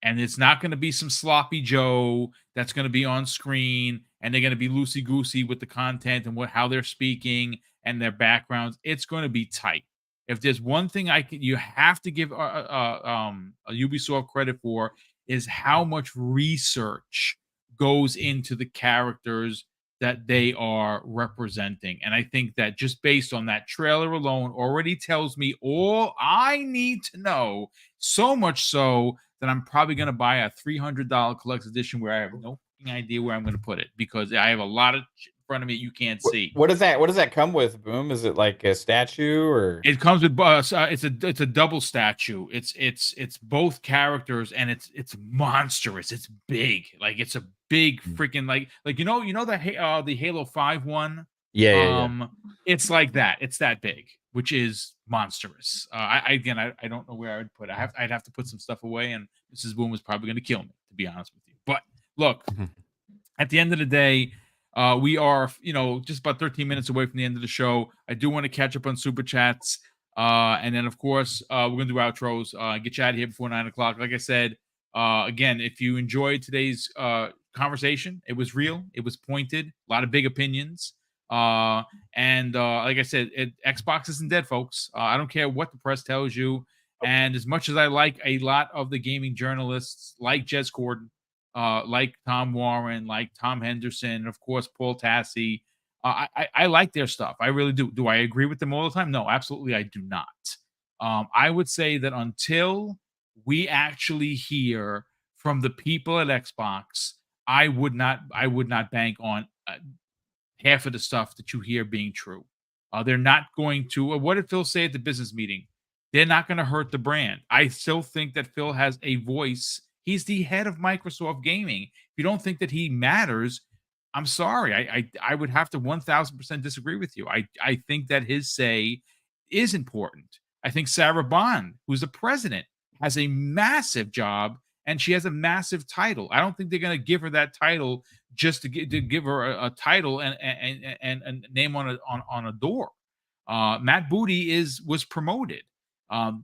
And it's not going to be some sloppy Joe that's going to be on screen and they're going to be loosey goosey with the content and how they're speaking and their backgrounds. It's going to be tight. If there's one thing you have to give a Ubisoft credit for is how much research goes into the characters that they are representing. And I think that just based on that trailer alone already tells me all I need to know, so much so that I'm probably going to buy a $300 collector's edition where I have no idea where I'm going to put it because I have a lot of shit in front of me you can't see. What does that come with, Boom? Is it like a statue or? It comes with it's a double statue. It's both characters and it's monstrous. It's big. Like it's a big freaking like the Halo 5 one. Yeah. It's like that. It's that big, which is monstrous. I don't know where I would put it. I'd have to put some stuff away, and Mrs. Boom was probably going to kill me, to be honest with you. But look, at the end of the day, we are, just about 13 minutes away from the end of the show. I do want to catch up on super chats. And then, of course, we're going to do outros, get you out of here before 9 o'clock. Like I said, again, if you enjoyed today's conversation, it was real. It was pointed. A lot of big opinions. And like I said, Xbox isn't dead, folks. I don't care what the press tells you. And as much as I like a lot of the gaming journalists like Jez Corden, like Tom Warren, like Tom Henderson, and of course, Paul Tassi. I like their stuff. I really do. Do I agree with them all the time? No, absolutely, I do not. I would say that until we actually hear from the people at Xbox, I would not bank on half of the stuff that you hear being true. They're not going to. What did Phil say at the business meeting? They're not going to hurt the brand. I still think that Phil has a voice. He's the head of Microsoft Gaming. If you don't think that he matters, I'm sorry. I would have to 1,000% disagree with you. I think that his say is important. I think Sarah Bond, who's the president, has a massive job and she has a massive title. I don't think they're going to give her that title just to give her a title and a name on a door. Matt Booty was promoted.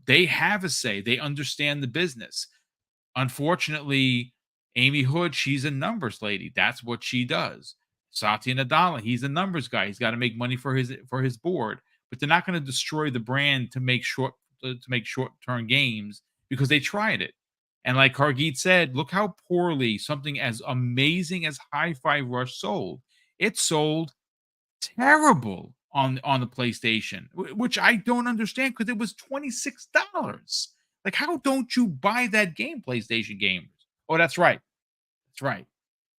They have a say. They understand the business. Unfortunately, Amy Hood, she's a numbers lady. That's what she does. Satya Nadella, he's a numbers guy. He's got to make money for his board, but they're not going to destroy the brand to make short-term games because they tried it. And like Hargeet said, look how poorly something as amazing as Hi-Fi Rush sold. It sold terrible on the PlayStation, which I don't understand because it was $26. Like, how don't you buy that game, PlayStation gamers? Oh, that's right. That's right.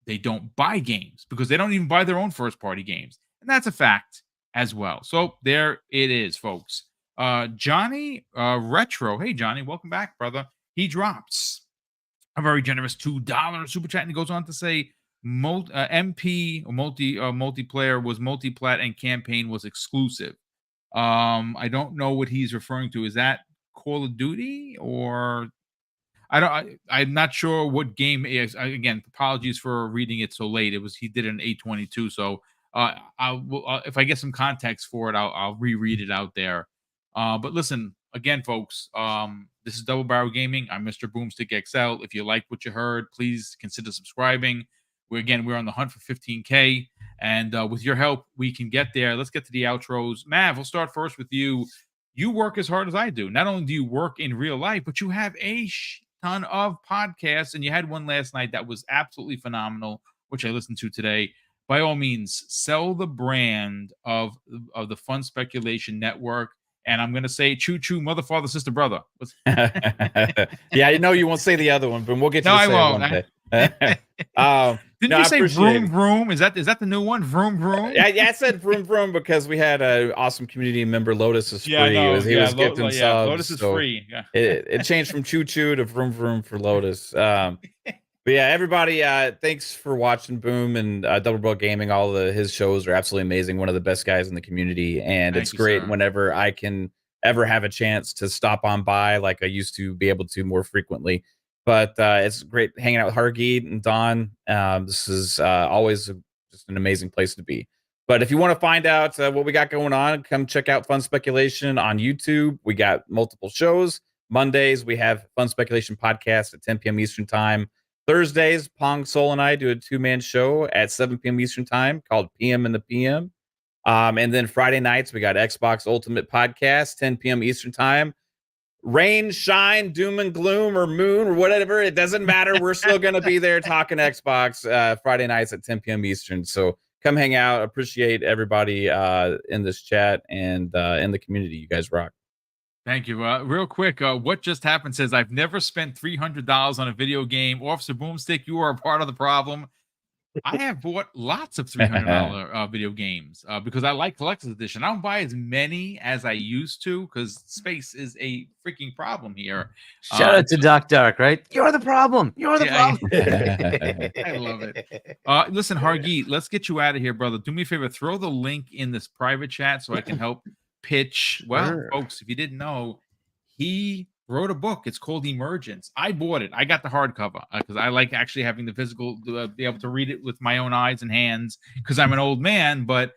They don't buy games because they don't even buy their own first-party games. And that's a fact as well. So there it is, folks. Johnny Retro. Hey, Johnny, welcome back, brother. He drops a very generous $2 super chat and he goes on to say MP or multiplayer was multiplat and campaign was exclusive. I don't know what he's referring to. Is that Call of Duty or I'm not sure what game is. Again, apologies for reading it so late. He did it in 822. So if I get some context for it, I'll reread it out there. But listen, again, folks, this is Double Barrel Gaming. I'm Mr. BoomStick XL. If you like what you heard, please consider subscribing. We're on the hunt for 15K. And with your help, we can get there. Let's get to the outros. Mav, we'll start first with you. You work as hard as I do. Not only do you work in real life, but you have a ton of podcasts, and you had one last night that was absolutely phenomenal, which I listened to today. By all means, sell the brand of the Fun Speculation Network. And I'm gonna say choo choo, mother, father, sister, brother. Yeah, I know you won't say the other one, but we'll get you No, to I say it won't. one day. Didn't No, you I say appreciate vroom it. vroom? Is that the new one? Vroom vroom? Yeah, I said vroom vroom because we had an awesome community member. Lotus is Yeah, I free. know. He was gifting subs. Lotus is so free. Yeah. it changed from choo choo to vroom vroom for Lotus. But yeah, everybody, thanks for watching Boom and Double Barrel Gaming. All his shows are absolutely amazing. One of the best guys in the community, and Thank it's you, great sir. whenever I can ever have a chance to stop on by, like I used to be able to more frequently. But it's great hanging out with Hargeet and Don. This is always just an amazing place to be. But if you want to find out what we got going on, come check out Fun Speculation on YouTube. We got multiple shows. Mondays, we have Fun Speculation Podcast at 10 p.m. Eastern Time. Thursdays, Pong Soul and I do a 2-man show at 7 p.m. Eastern Time called PM in the PM. And then Friday nights, we got Xbox Ultimate Podcast, 10 p.m. Eastern Time. Rain, shine, doom and gloom, or moon, or whatever, it doesn't matter. We're still going to be there talking Xbox Friday nights at 10 p.m. Eastern. So come hang out. Appreciate everybody in this chat and in the community. You guys rock. Thank you. Real quick, what just happened says, I've never spent $300 on a video game. Officer Boomstick, you are a part of the problem. I have bought lots of $300 video games because I like collector's edition. I don't buy as many as I used to because space is a freaking problem here. Shout out to Doc Dark, right? You're the problem. You're the problem. I love it. Listen, Hargeet, let's get you out of here, brother. Do me a favor, throw the link in this private chat so I can help pitch. Well, Sure. folks, if you didn't know, he wrote a book. It's called Emergence. I bought it. I got the hardcover because I like actually having the physical, be able to read it with my own eyes and hands because I'm an old man. But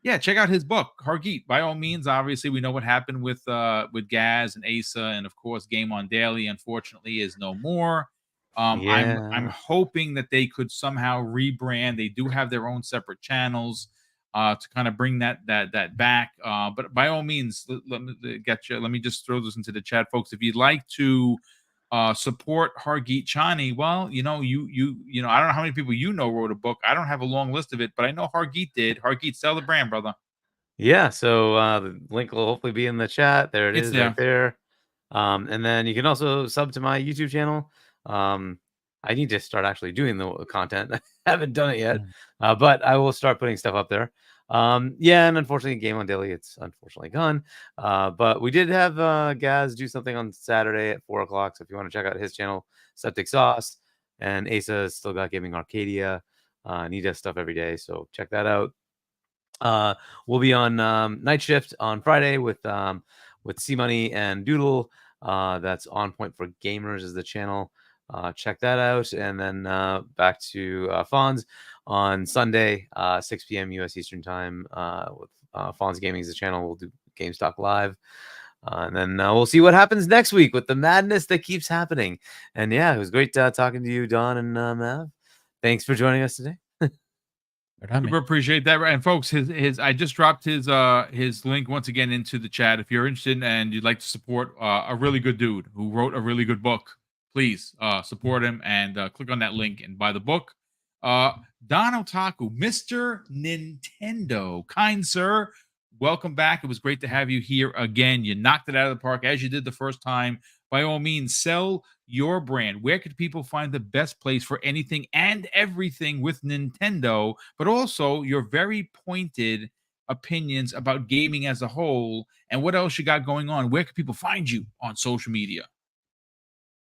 yeah, check out his book, Hargeet. By all means, obviously, we know what happened with Gaz and Asa, and of course, Game On Daily, unfortunately, is no more. Yeah. I'm hoping that they could somehow rebrand. They do have their own separate channels to kind of bring that back. But by all means, let me just throw this into the chat, folks. If you'd like to support Hargeet Chani, well, you know, I don't know how many people wrote a book. I don't have a long list of it, but I know Hargeet did. Hargeet, sell the brand, brother. Yeah, so the link will hopefully be in the chat. There it It's is, there. right there. And then you can also sub to my YouTube channel. I need to start actually doing the content. I haven't done it yet, but I will start putting stuff up there. Yeah, and unfortunately, Game On Daily, it's unfortunately gone. But we did have Gaz do something on Saturday at 4 o'clock. So if you want to check out his channel, Septic Sauce, and Asa still got Gaming Arcadia, and he does stuff every day. So check that out. We'll be on night shift on Friday with C Money and Doodle. That's On Point for Gamers is the channel. Check that out, and then back to Fonz on Sunday, 6 p.m. U.S. Eastern Time with Fonz Gaming is the channel. We'll do Games Talk Live. And then we'll see what happens next week with the madness that keeps happening. And yeah, it was great talking to you, Don and Mav. Thanks for joining us today. Super appreciate that. And folks, his I just dropped his link once again into the chat. If you're interested and you'd like to support a really good dude who wrote a really good book, please support him and click on that link and buy the book. Don Otaku, Mr. Nintendo, kind sir, welcome back. It was great to have you here again. You knocked it out of the park as you did the first time. By all means, sell your brand. Where could people find the best place for anything and everything with Nintendo, but also your very pointed opinions about gaming as a whole and what else you got going on? Where can people find you on social media?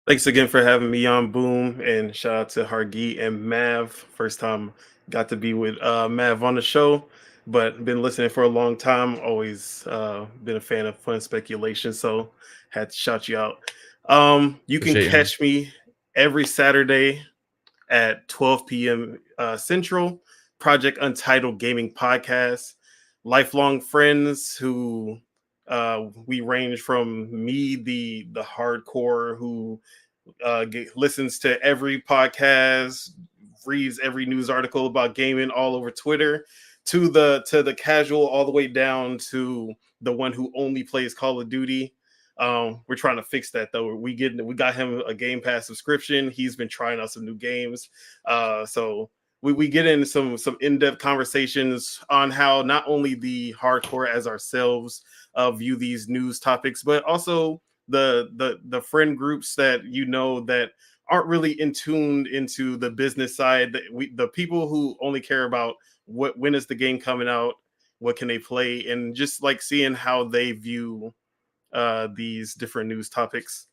Thanks again for having me on Boom, and shout out to Hargeet and Mav. First time got to be with Mav on the show, but been listening for a long time. Always been a fan of Fun Speculation, so had to shout you out. You can catch me every Saturday at 12 p.m. Central, Project Untitled Gaming Podcast. Lifelong friends who we range from me, the hardcore who listens to every podcast, reads every news article about gaming all over Twitter, to the casual, all the way down to the one who only plays Call of Duty. We're trying to fix that though. We got him a Game Pass subscription. He's been trying out some new games. So we get into some in-depth conversations on how not only the hardcore as ourselves view these news topics, but also the friend groups that that aren't in tuned into the business side. The people who only care about when is the game coming out, what can they play, and just like seeing how they view these different news topics.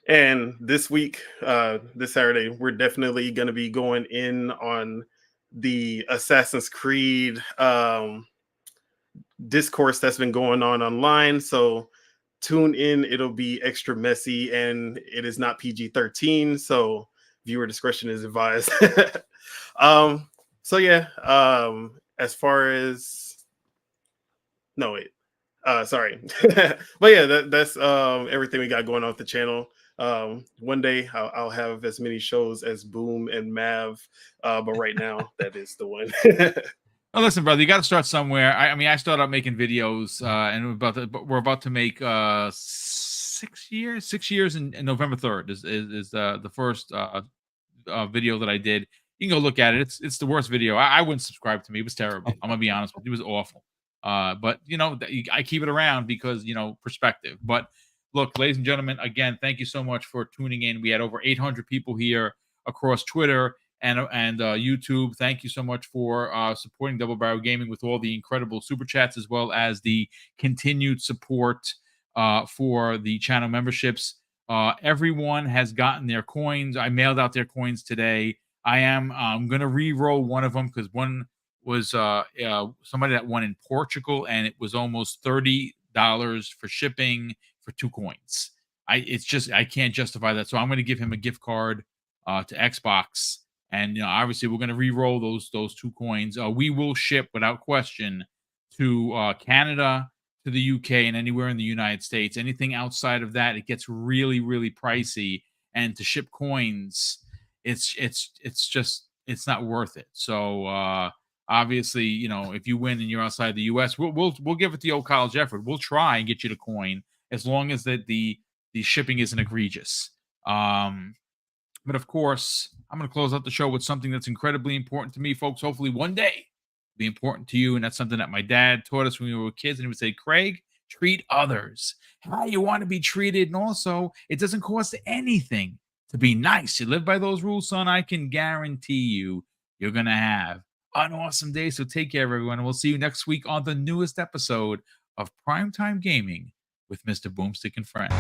And this week, this Saturday, we're definitely going to be going in on the Assassin's Creed discourse that's been going on online. So tune in. It'll be extra messy, and it is not PG-13, so viewer discretion is advised. So yeah, as far as sorry. But yeah, that's everything we got going on with the channel. One day I'll have as many shows as Boom and Mav, but right now that is the one. Oh, listen, brother, you got to start somewhere. I mean, I started out making videos, and we're about to make 6 years. 6 years in November 3rd is the first video that I did. You can go look at it. It's the worst video. I wouldn't subscribe to me. It was terrible. I'm gonna be honest with you. It was awful. But I keep it around because perspective. But look, ladies and gentlemen, again, thank you so much for tuning in. We had over 800 people here across Twitter and YouTube. Thank you so much for supporting Double Barrel Gaming with all the incredible super chats, as well as the continued support for the channel memberships. Everyone has gotten their coins. I mailed out their coins today. I'm going to re-roll one of them because one was somebody that won in Portugal, and it was almost $30 for shipping for 2 coins. I can't justify that. So I'm going to give him a gift card to Xbox. And obviously we're going to re-roll those 2 coins. We will ship without question to Canada, to the UK, and anywhere in the United States. Anything outside of that, it gets really, really pricey. And to ship coins, it's not worth it. So obviously, if you win and you're outside the US, we'll give it the old college effort. We'll try and get you the coin as long as that the shipping isn't egregious. But of course, I'm going to close out the show with something that's incredibly important to me, folks. Hopefully one day it'll be important to you. And that's something that my dad taught us when we were kids. And he would say, Craig, treat others how you want to be treated. And also, it doesn't cost anything to be nice. You live by those rules, son. I can guarantee you're going to have an awesome day. So take care, everyone. And we'll see you next week on the newest episode of Primetime Gaming with Mr. Boomstick and Friends.